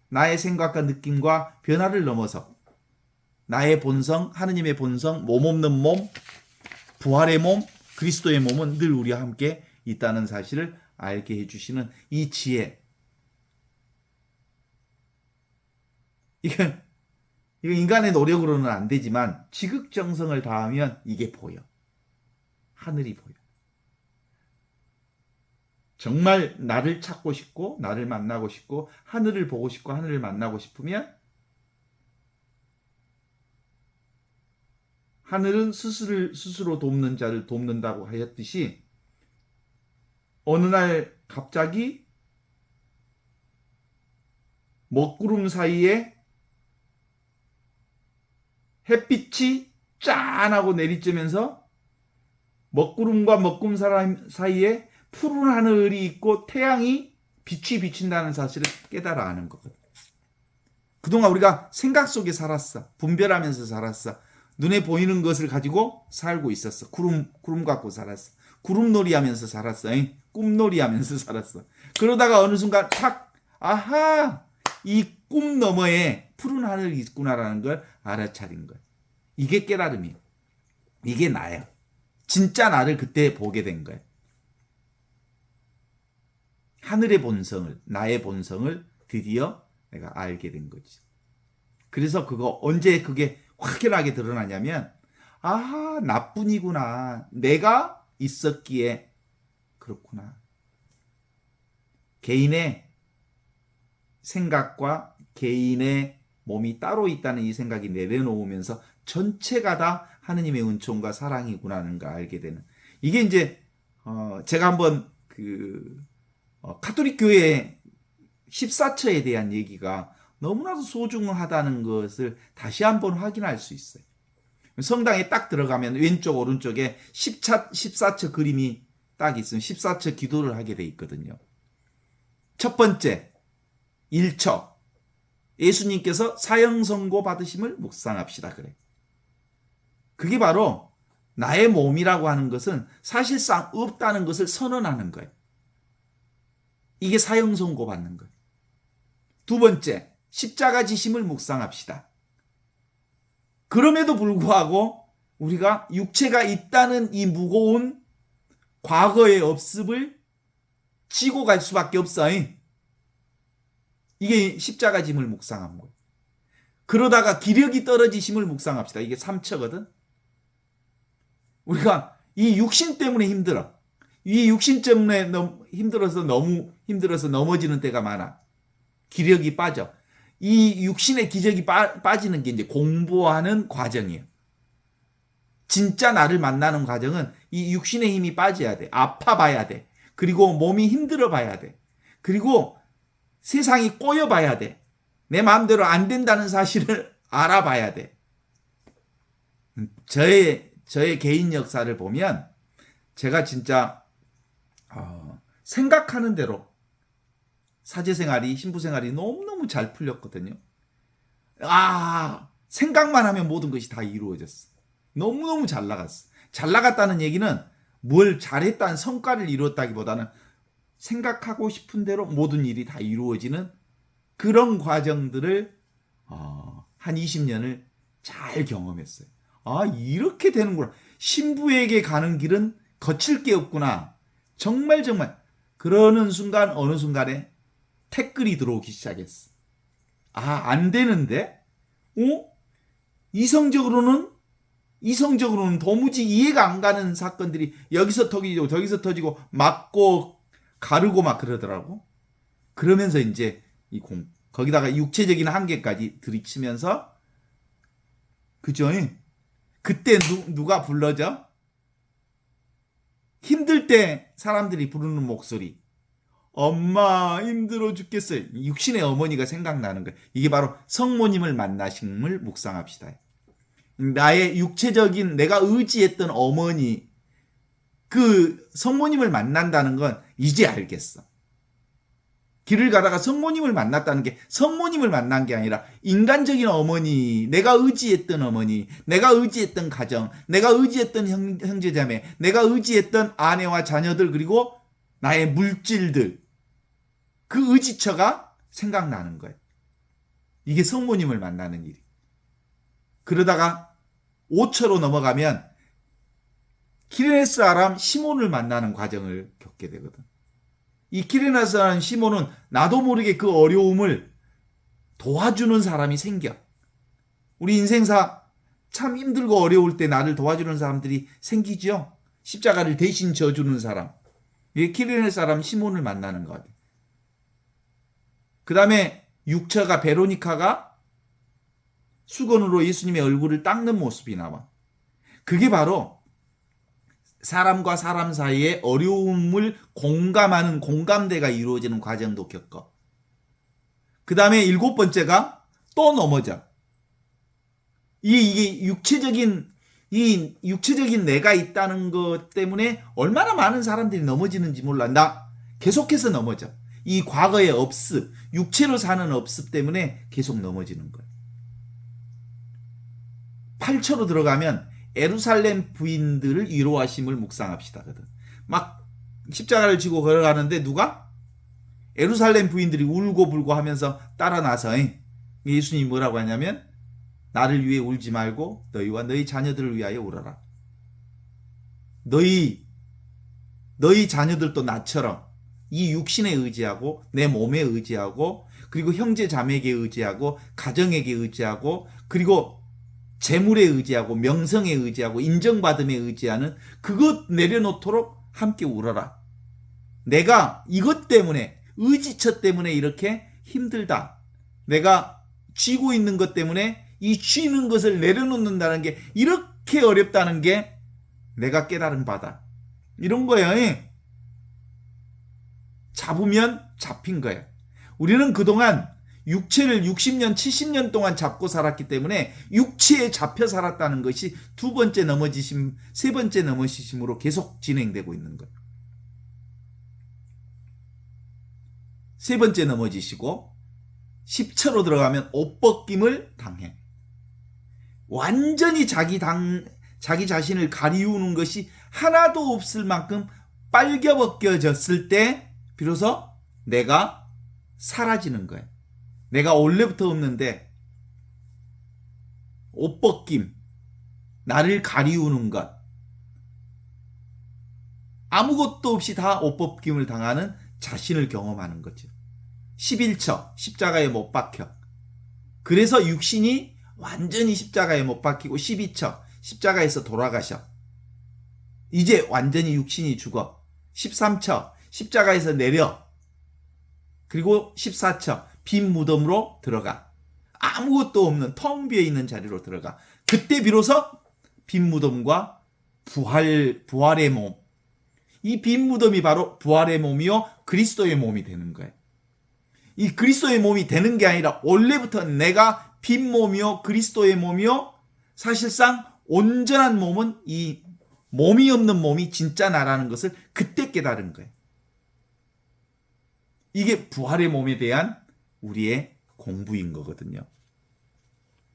나의 생각과 느낌과 변화를 넘어서 나의 본성, 하느님의 본성, 몸 없는 몸, 부활의 몸, 그리스도의 몸은 늘 우리와 함께 있다는 사실을 알게 해주시는 이 지혜. 이건 인간의 노력으로는 안 되지만 지극정성을 다하면 이게 보여. 하늘이 보여. 정말 나를 찾고 싶고 나를 만나고 싶고 하늘을 보고 싶고 하늘을 만나고 싶으면 하늘은 스스로 돕는 자를 돕는다고 하였듯이 어느 날 갑자기 먹구름 사이에 햇빛이 짠하고 내리쬐면서 먹구름과 먹구름 사이에 푸른 하늘이 있고 태양이 빛이 비친다는 사실을 깨달아 아는 거거든. 그동안 우리가 생각 속에 살았어. 분별하면서 살았어. 눈에 보이는 것을 가지고 살고 있었어. 구름 갖고 살았어. 구름놀이 하면서 살았어. 꿈놀이 하면서 살았어. 그러다가 어느 순간 탁, 아하! 이 꿈 너머에 푸른 하늘이 있구나라는 걸 알아차린 거야. 이게 깨달음이에요. 이게 나예요. 진짜 나를 그때 보게 된 거예요. 하늘의 본성을, 나의 본성을 드디어 내가 알게 된 거지. 그래서 언제 그게 확연하게 드러나냐면, 아, 나뿐이구나. 내가 있었기에 그렇구나. 개인의 생각과 개인의 몸이 따로 있다는 이 생각이 내려놓으면서 전체가 다 하느님의 은총과 사랑이구나는 걸 알게 되는. 이게 이제 제가 한번 가톨릭 교회 14처에 대한 얘기가 너무나도 소중하다는 것을 다시 한번 확인할 수 있어요. 성당에 딱 들어가면 왼쪽 오른쪽에 14처 그림이 딱 있으면 14처 기도를 하게 돼 있거든요. 첫 번째 1처 예수님께서 사형 선고 받으심을 묵상합시다 그래. 그게 바로 나의 몸이라고 하는 것은 사실상 없다는 것을 선언하는 거예요. 이게 사형 선고 받는 거예요. 두 번째 십자가 지심을 묵상합시다. 그럼에도 불구하고 우리가 육체가 있다는 이 무거운 과거의 업습을 지고 갈 수밖에 없어요. 이게 십자가 짐을 묵상한 거예요. 그러다가 기력이 떨어지심을 묵상합시다. 이게 3처거든. 우리가 이 육신 때문에 힘들어. 이 육신 때문에 너무 힘들어서 넘어지는 때가 많아. 기력이 빠져. 이 육신의 기력이 빠지는 게 이제 공부하는 과정이에요. 진짜 나를 만나는 과정은 이 육신의 힘이 빠져야 돼. 아파봐야 돼. 그리고 몸이 힘들어 봐야 돼. 그리고 세상이 꼬여 봐야 돼. 내 마음대로 안 된다는 사실을 알아봐야 돼. 저의 개인 역사를 보면 제가 진짜 생각하는 대로 사제생활이 신부생활이 너무너무 잘 풀렸거든요. 생각만 하면 모든 것이 다 이루어졌어. 너무너무 잘 나갔어. 잘 나갔다는 얘기는 뭘 잘했다는 성과를 이루었다기보다는 생각하고 싶은 대로 모든 일이 다 이루어지는 그런 과정들을 한 20년을 잘 경험했어요. 이렇게 되는구나. 신부에게 가는 길은 거칠 게 없구나. 정말 그러는 순간 어느 순간에 태클이 들어오기 시작했어. 안 되는데? 이성적으로는 도무지 이해가 안 가는 사건들이 여기서 터지고 저기서 터지고 맞고 가르고 막 그러더라고. 그러면서 이제 거기다가 육체적인 한계까지 들이치면서 그죠? 그때 누가 불러줘? 힘들 때 사람들이 부르는 목소리. 엄마 힘들어 죽겠어요. 육신의 어머니가 생각나는 거예요. 이게 바로 성모님을 만나심을 묵상합시다. 나의 육체적인 내가 의지했던 어머니 그 성모님을 만난다는 건 이제 알겠어. 길을 가다가 성모님을 만났다는 게 성모님을 만난 게 아니라 인간적인 어머니, 내가 의지했던 어머니, 내가 의지했던 가정, 내가 의지했던 형제자매, 내가 의지했던 아내와 자녀들, 그리고 나의 물질들, 그 의지처가 생각나는 거예요. 이게 성모님을 만나는 일이. 그러다가 5처로 넘어가면 키레네스 사람 시몬을 만나는 과정을 겪게 되거든. 이 키레네스 사람 시몬은 나도 모르게 그 어려움을 도와주는 사람이 생겨. 우리 인생사 참 힘들고 어려울 때 나를 도와주는 사람들이 생기죠. 십자가를 대신 져주는 사람. 이게 키레네스 사람 시몬을 만나는 거예요. 그 다음에 6처가 베로니카가 수건으로 예수님의 얼굴을 닦는 모습이 나와. 그게 바로 사람과 사람 사이의 어려움을 공감하는 공감대가 이루어지는 과정도 겪어. 그 다음에 7번째가 또 넘어져. 이게 육체적인 내가 있다는 것 때문에 얼마나 많은 사람들이 넘어지는지 몰라. 나 계속해서 넘어져. 이 과거의 업습, 육체로 사는 업습 때문에 계속 넘어지는 거야. 8처로 들어가면 예루살렘 부인들을 위로하심을 묵상합시다. 막 십자가를 지고 걸어가는데 누가? 예루살렘 부인들이 울고 불고 하면서 따라 나서 예수님이 뭐라고 하냐면 나를 위해 울지 말고 너희와 너희 자녀들을 위하여 울어라. 너희 자녀들도 나처럼 이 육신에 의지하고 내 몸에 의지하고 그리고 형제 자매에게 의지하고 가정에게 의지하고 그리고 재물에 의지하고 명성에 의지하고 인정받음에 의지하는 그것 내려놓도록 함께 울어라. 내가 이것 때문에 의지처 때문에 이렇게 힘들다. 내가 쥐고 있는 것 때문에 이 쥐는 것을 내려놓는다는 게 이렇게 어렵다는 게 내가 깨달은 바다. 이런 거예요. 잡으면 잡힌 거예요. 우리는 그동안 육체를 60년, 70년 동안 잡고 살았기 때문에 육체에 잡혀 살았다는 것이 두 번째 넘어지심, 세 번째 넘어지심으로 계속 진행되고 있는 거예요. 세 번째 넘어지시고 10처로 들어가면 옷벗김을 당해. 완전히 자기 자신을 가리우는 것이 하나도 없을 만큼 빨겨벗겨졌을 때 비로소 내가 사라지는 거예요. 내가 원래부터 없는데 옷벗김, 나를 가리우는 것, 아무것도 없이 다 옷벗김을 당하는 자신을 경험하는 거죠. 11처, 십자가에 못 박혀. 그래서 육신이 완전히 십자가에 못 박히고 12처, 십자가에서 돌아가셔. 이제 완전히 육신이 죽어. 13처, 십자가에서 내려. 그리고 14처, 빈 무덤으로 들어가. 아무것도 없는 텅 비어있는 자리로 들어가. 그때 비로소 빈 무덤과 부활의 몸. 이 빈 무덤이 바로 부활의 몸이요 그리스도의 몸이 되는 거예요. 이 그리스도의 몸이 되는 게 아니라 원래부터 내가 빈 몸이요 그리스도의 몸이요 사실상 온전한 몸은 이 몸이 없는 몸이 진짜 나라는 것을 그때 깨달은 거예요. 이게 부활의 몸에 대한 우리의 공부인 거거든요.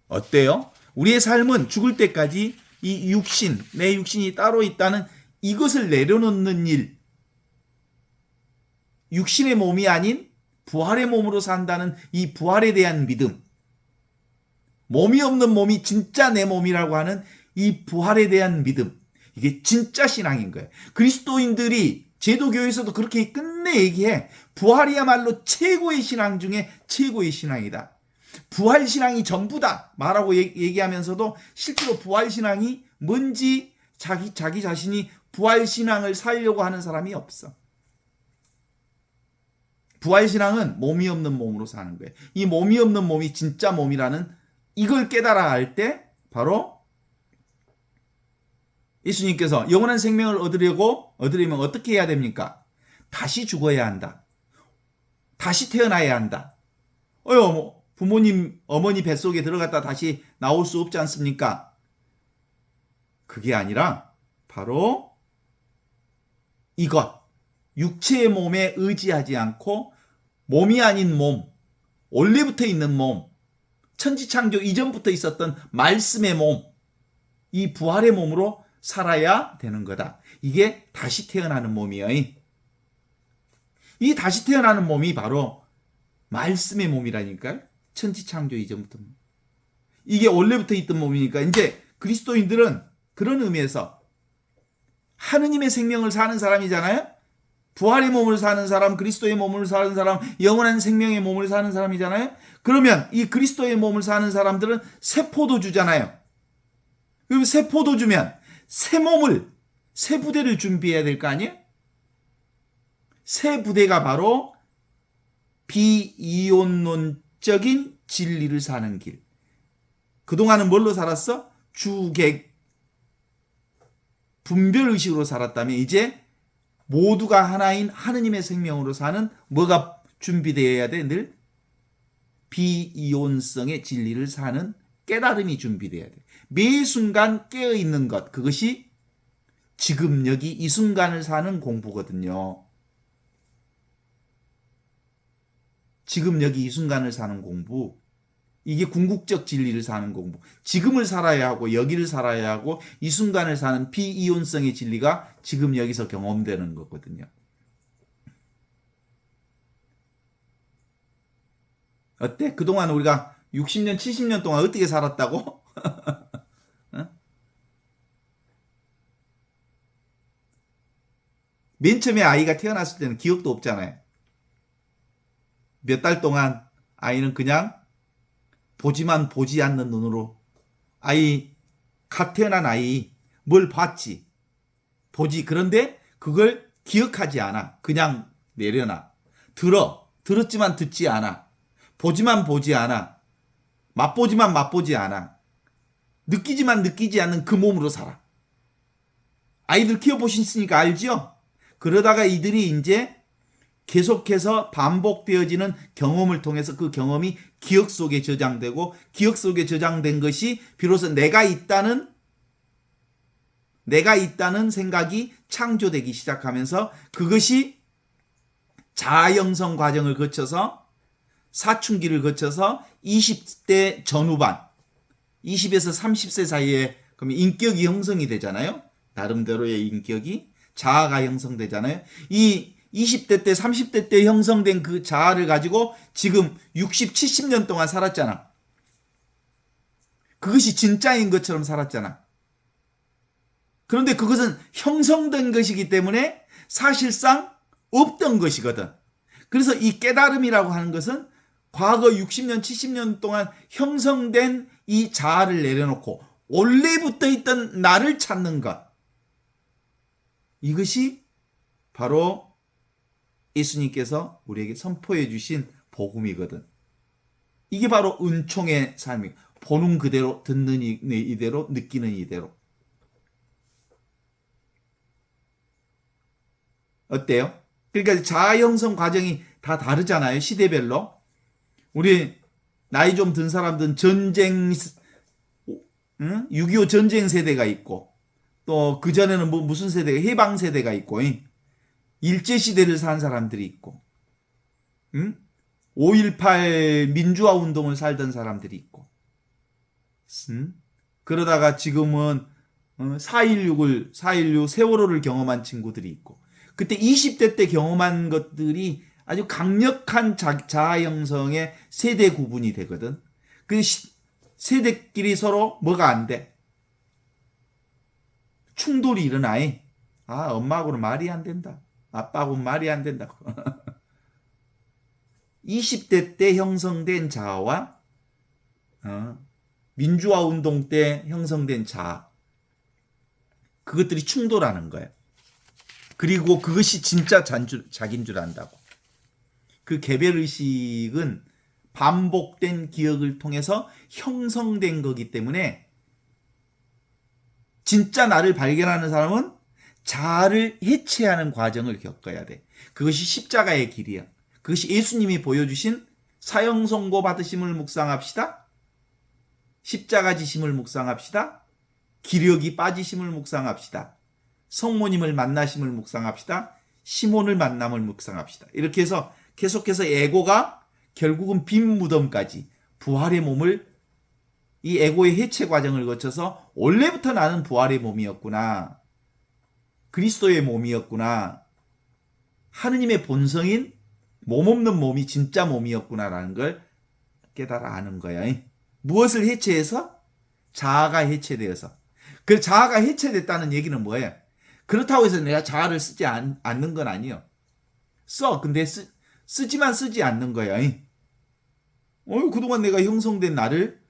어때요? 우리의 삶은 죽을 때까지 이 육신, 내 육신이 따로 있다는 이것을 내려놓는 일, 육신의 몸이 아닌 부활의 몸으로 산다는 이 부활에 대한 믿음, 몸이 없는 몸이 진짜 내 몸이라고 하는 이 부활에 대한 믿음, 이게 진짜 신앙인 거예요. 그리스도인들이 제도교에서도 그렇게 끝내 얘기해. 부활이야말로 최고의 신앙 중에 최고의 신앙이다. 부활신앙이 전부다 말하고 얘기하면서도 실제로 부활신앙이 뭔지 자기 자신이 부활신앙을 살려고 하는 사람이 없어. 부활신앙은 몸이 없는 몸으로 사는 거예요. 이 몸이 없는 몸이 진짜 몸이라는 이걸 깨달아 알 때 바로 예수님께서 영원한 생명을 얻으려면 어떻게 해야 됩니까? 다시 죽어야 한다. 다시 태어나야 한다. 부모님, 어머니 뱃속에 들어갔다 다시 나올 수 없지 않습니까? 그게 아니라 바로 이것, 육체의 몸에 의지하지 않고 몸이 아닌 몸, 원래부터 있는 몸, 천지창조 이전부터 있었던 말씀의 몸, 이 부활의 몸으로 살아야 되는 거다. 이게 다시 태어나는 몸이에요. 이 다시 태어나는 몸이 바로 말씀의 몸이라니까요. 천지창조 이전부터. 이게 원래부터 있던 몸이니까 이제 그리스도인들은 그런 의미에서 하느님의 생명을 사는 사람이잖아요. 부활의 몸을 사는 사람, 그리스도의 몸을 사는 사람, 영원한 생명의 몸을 사는 사람이잖아요. 그러면 이 그리스도의 몸을 사는 사람들은 새 포도주잖아요. 그럼 새 포도주면 새 몸을, 새 부대를 준비해야 될 거 아니에요? 새 부대가 바로 비이혼론적인 진리를 사는 길. 그동안은 뭘로 살았어? 주객, 분별의식으로 살았다면 이제 모두가 하나인 하느님의 생명으로 사는 뭐가 준비되어야 돼? 늘 비이혼성의 진리를 사는 깨달음이 준비되어야 돼. 매 순간 깨어있는 것, 그것이 지금 여기 이 순간을 사는 공부거든요. 지금 여기 이 순간을 사는 공부, 이게 궁극적 진리를 사는 공부. 지금을 살아야 하고 여기를 살아야 하고 이 순간을 사는 비이혼성의 진리가 지금 여기서 경험되는 거거든요. 어때? 그동안 우리가 60년, 70년 동안 어떻게 살았다고? 어? 맨 처음에 아이가 태어났을 때는 기억도 없잖아요. 몇 달 동안 아이는 그냥 보지만 보지 않는 눈으로 갓 태어난 아이 뭘 봤지? 보지. 그런데 그걸 기억하지 않아. 그냥 내려놔. 들었지만 듣지 않아. 보지만 보지 않아. 맛보지만 맛보지 않아. 느끼지만 느끼지 않는 그 몸으로 살아. 아이들 키워보셨으니까 알죠? 그러다가 이들이 이제 계속해서 반복되어지는 경험을 통해서 그 경험이 기억 속에 저장되고 기억 속에 저장된 것이 비로소 내가 있다는 생각이 창조되기 시작하면서 그것이 자아 형성 과정을 거쳐서 사춘기를 거쳐서 20대 전후반 20에서 30세 사이에 그러면 인격이 형성이 되잖아요. 나름대로의 인격이 자아가 형성되잖아요. 이 20대 때 30대 때 형성된 그 자아를 가지고 지금 60, 70년 동안 살았잖아. 그것이 진짜인 것처럼 살았잖아. 그런데 그것은 형성된 것이기 때문에 사실상 없던 것이거든. 그래서 이 깨달음이라고 하는 것은 과거 60년, 70년 동안 형성된 이 자아를 내려놓고 원래부터 있던 나를 찾는 것. 이것이 바로 예수님께서 우리에게 선포해 주신 복음이거든. 이게 바로 은총의 삶이에요. 보는 그대로, 듣는 이대로, 느끼는 이대로. 어때요? 그러니까 자아 형성 과정이 다 다르잖아요. 시대별로. 우리 나이 좀 든 사람들은 6.25 전쟁 세대가 있고 또 그전에는 무슨 세대가 해방 세대가 있고 일제시대를 산 사람들이 있고 5.18 민주화 운동을 살던 사람들이 있고 그러다가 지금은 4.16 세월호를 경험한 친구들이 있고 그때 20대 때 경험한 것들이 아주 강력한 자아 형성의 세대 구분이 되거든. 그 세대끼리 서로 뭐가 안 돼? 충돌이 일어나. 엄마하고는 말이 안 된다. 아빠하고는 말이 안 된다. 20대 때 형성된 자아와 민주화 운동 때 형성된 자아. 그것들이 충돌하는 거예요. 그리고 그것이 진짜 자기인 줄 안다고. 그 개별의식은 반복된 기억을 통해서 형성된 거기 때문에 진짜 나를 발견하는 사람은 자아를 해체하는 과정을 겪어야 돼. 그것이 십자가의 길이야. 그것이 예수님이 보여주신 사형선고 받으심을 묵상합시다. 십자가 지심을 묵상합시다. 기력이 빠지심을 묵상합시다. 성모님을 만나심을 묵상합시다. 시몬을 만남을 묵상합시다. 이렇게 해서 계속해서 에고가 결국은 빈 무덤까지 부활의 몸을, 이 에고의 해체 과정을 거쳐서 원래부터 나는 부활의 몸이었구나, 그리스도의 몸이었구나, 하느님의 본성인 몸 없는 몸이 진짜 몸이었구나라는 걸 깨달아 아는 거야. 무엇을 해체해서? 자아가 해체되어서. 그 자아가 해체됐다는 얘기는 뭐예요? 그렇다고 해서 내가 자아를 쓰지 않는 건 아니에요. 써. 근데 쓰지만 쓰지 않는 거야. 그동안 내가 형성된 나를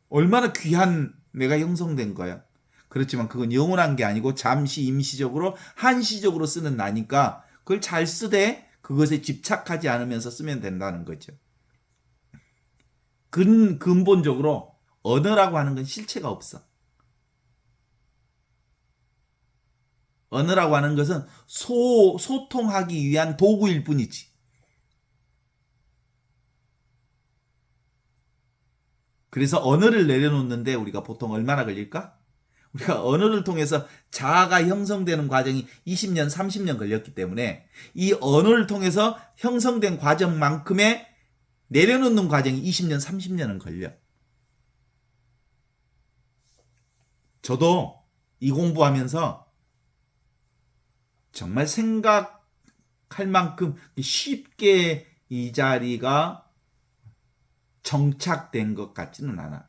얼마나 귀한 내가 형성된 거야. 그렇지만 그건 영원한 게 아니고 잠시 임시적으로 한시적으로 쓰는 나니까 그걸 잘 쓰되 그것에 집착하지 않으면서 쓰면 된다는 거죠. 근본적으로 언어라고 하는 건 실체가 없어. 언어라고 하는 것은 소통하기 위한 도구일 뿐이지. 그래서 언어를 내려놓는데 우리가 보통 얼마나 걸릴까? 우리가 언어를 통해서 자아가 형성되는 과정이 20년, 30년 걸렸기 때문에 이 언어를 통해서 형성된 과정만큼의 내려놓는 과정이 20년, 30년은 걸려. 저도 이 공부하면서 정말 생각할 만큼 쉽게 이 자리가 정착된 것 같지는 않아.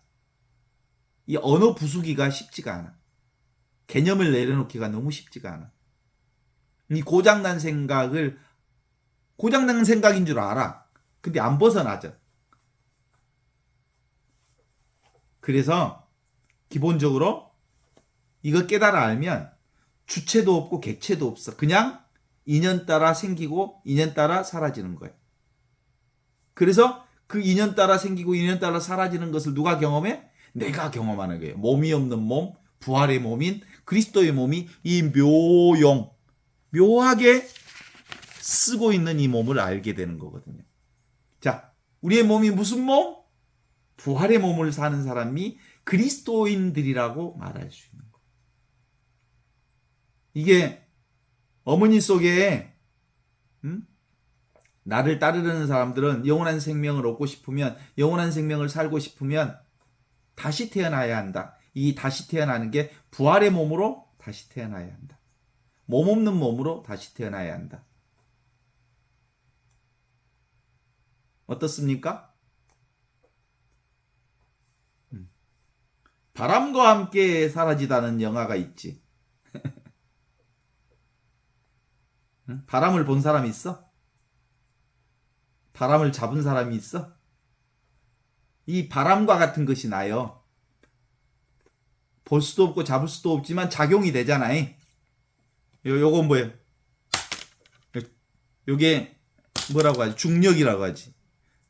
이 언어 부수기가 쉽지가 않아. 개념을 내려놓기가 너무 쉽지가 않아. 이 고장난 생각인 줄 알아. 근데 안 벗어나죠. 그래서 기본적으로 이거 깨달아 알면 주체도 없고 객체도 없어. 그냥 인연 따라 생기고 인연 따라 사라지는 거예요. 그래서 그 인연 따라 생기고 인연 따라 사라지는 것을 누가 경험해? 내가 경험하는 거예요. 몸이 없는 몸, 부활의 몸인 그리스도의 몸이 이 묘하게 쓰고 있는 이 몸을 알게 되는 거거든요. 자, 우리의 몸이 무슨 몸? 부활의 몸을 사는 사람이 그리스도인들이라고 말할 수 있는 거예요. 이게 어머니 속에 나를 따르는 사람들은 영원한 생명을 얻고 싶으면, 영원한 생명을 살고 싶으면 다시 태어나야 한다. 이 다시 태어나는 게 부활의 몸으로 다시 태어나야 한다. 몸 없는 몸으로 다시 태어나야 한다. 어떻습니까? 바람과 함께 사라지다는 영화가 있지. 바람을 본 사람이 있어? 바람을 잡은 사람이 있어? 이 바람과 같은 것이 나요. 볼 수도 없고 잡을 수도 없지만 작용이 되잖아. 요건 뭐예요? 요게 뭐라고 하지? 중력이라고 하지.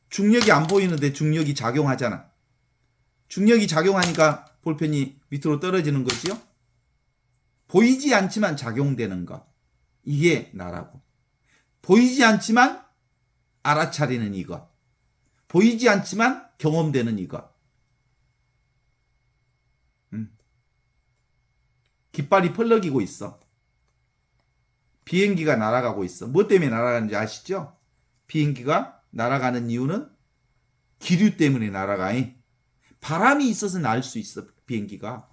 중력이 안 보이는데 중력이 작용하잖아. 중력이 작용하니까 볼펜이 밑으로 떨어지는 거지요. 보이지 않지만 작용되는 것. 이게 나라고. 보이지 않지만 알아차리는 이것. 보이지 않지만 경험되는 이것. 깃발이 펄럭이고 있어. 비행기가 날아가고 있어. 뭐 때문에 날아가는지 아시죠? 비행기가 날아가는 이유는 기류 때문에 날아가. 바람이 있어서 날 수 있어. 비행기가.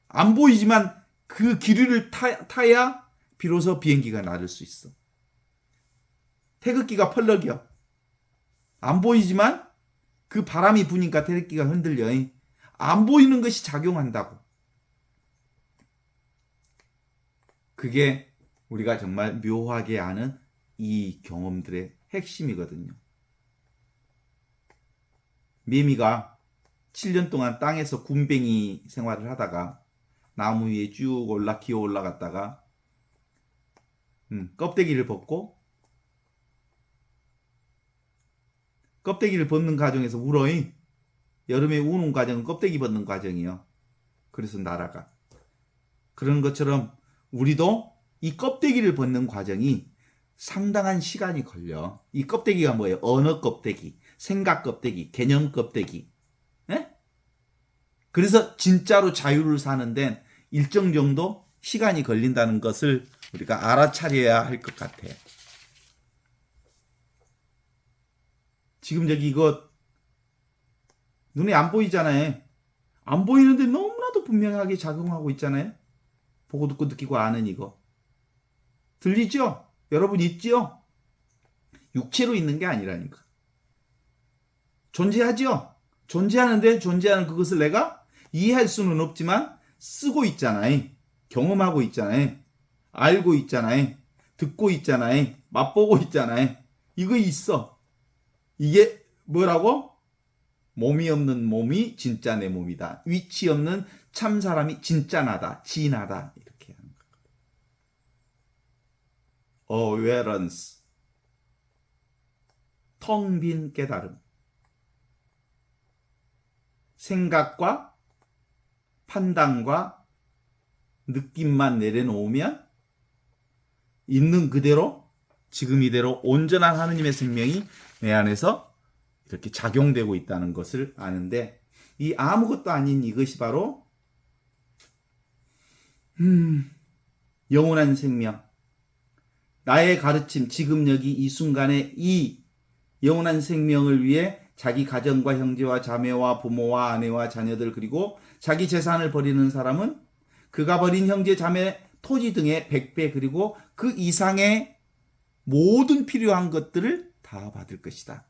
안 보이지만 그 기류를 타야 비로소 비행기가 날을 수 있어. 태극기가 펄럭여. 안 보이지만 그 바람이 부니까 태극기가 흔들려. 안 보이는 것이 작용한다고. 그게 우리가 정말 묘하게 아는 이 경험들의 핵심이거든요. 매미가 7년 동안 땅에서 굼벵이 생활을 하다가 나무 위에 쭉 기어 올라갔다가 껍데기를 벗고, 껍데기를 벗는 과정에서 울어. 여름에 우는 과정은 껍데기 벗는 과정이에요. 그래서 날아가. 그런 것처럼 우리도 이 껍데기를 벗는 과정이 상당한 시간이 걸려. 이 껍데기가 뭐예요? 언어 껍데기, 생각 껍데기, 개념 껍데기. 에? 그래서 진짜로 자유를 사는 데는 일정 정도 시간이 걸린다는 것을 우리가 알아차려야 할 것 같아요. 지금 여기 이거 눈에 안 보이잖아요. 안 보이는데 너무나도 분명하게 작용하고 있잖아요. 보고 듣고 느끼고 아는 이거. 들리죠? 여러분 있죠? 육체로 있는 게 아니라니까. 존재하죠? 존재하는데 존재하는 그것을 내가 이해할 수는 없지만 쓰고 있잖아요. 경험하고 있잖아요. 알고 있잖아요. 듣고 있잖아요. 맛보고 있잖아요. 이거 있어. 이게 뭐라고? 몸이 없는 몸이 진짜 내 몸이다. 위치 없는 참 사람이 진짜 나다. 진하다. 이렇게 하는 거예요. awareness. 텅 빈 깨달음. 생각과 판단과 느낌만 내려놓으면 있는 그대로 지금 이대로 온전한 하느님의 생명이 내 안에서 이렇게 작용되고 있다는 것을 아는데 이 아무것도 아닌 이것이 바로 영원한 생명, 나의 가르침, 지금 여기 이 순간에 이 영원한 생명을 위해 자기 가정과 형제와 자매와 부모와 아내와 자녀들 그리고 자기 재산을 버리는 사람은 그가 버린 형제 자매 토지 등의 100배 그리고 그 이상의 모든 필요한 것들을 다 받을 것이다.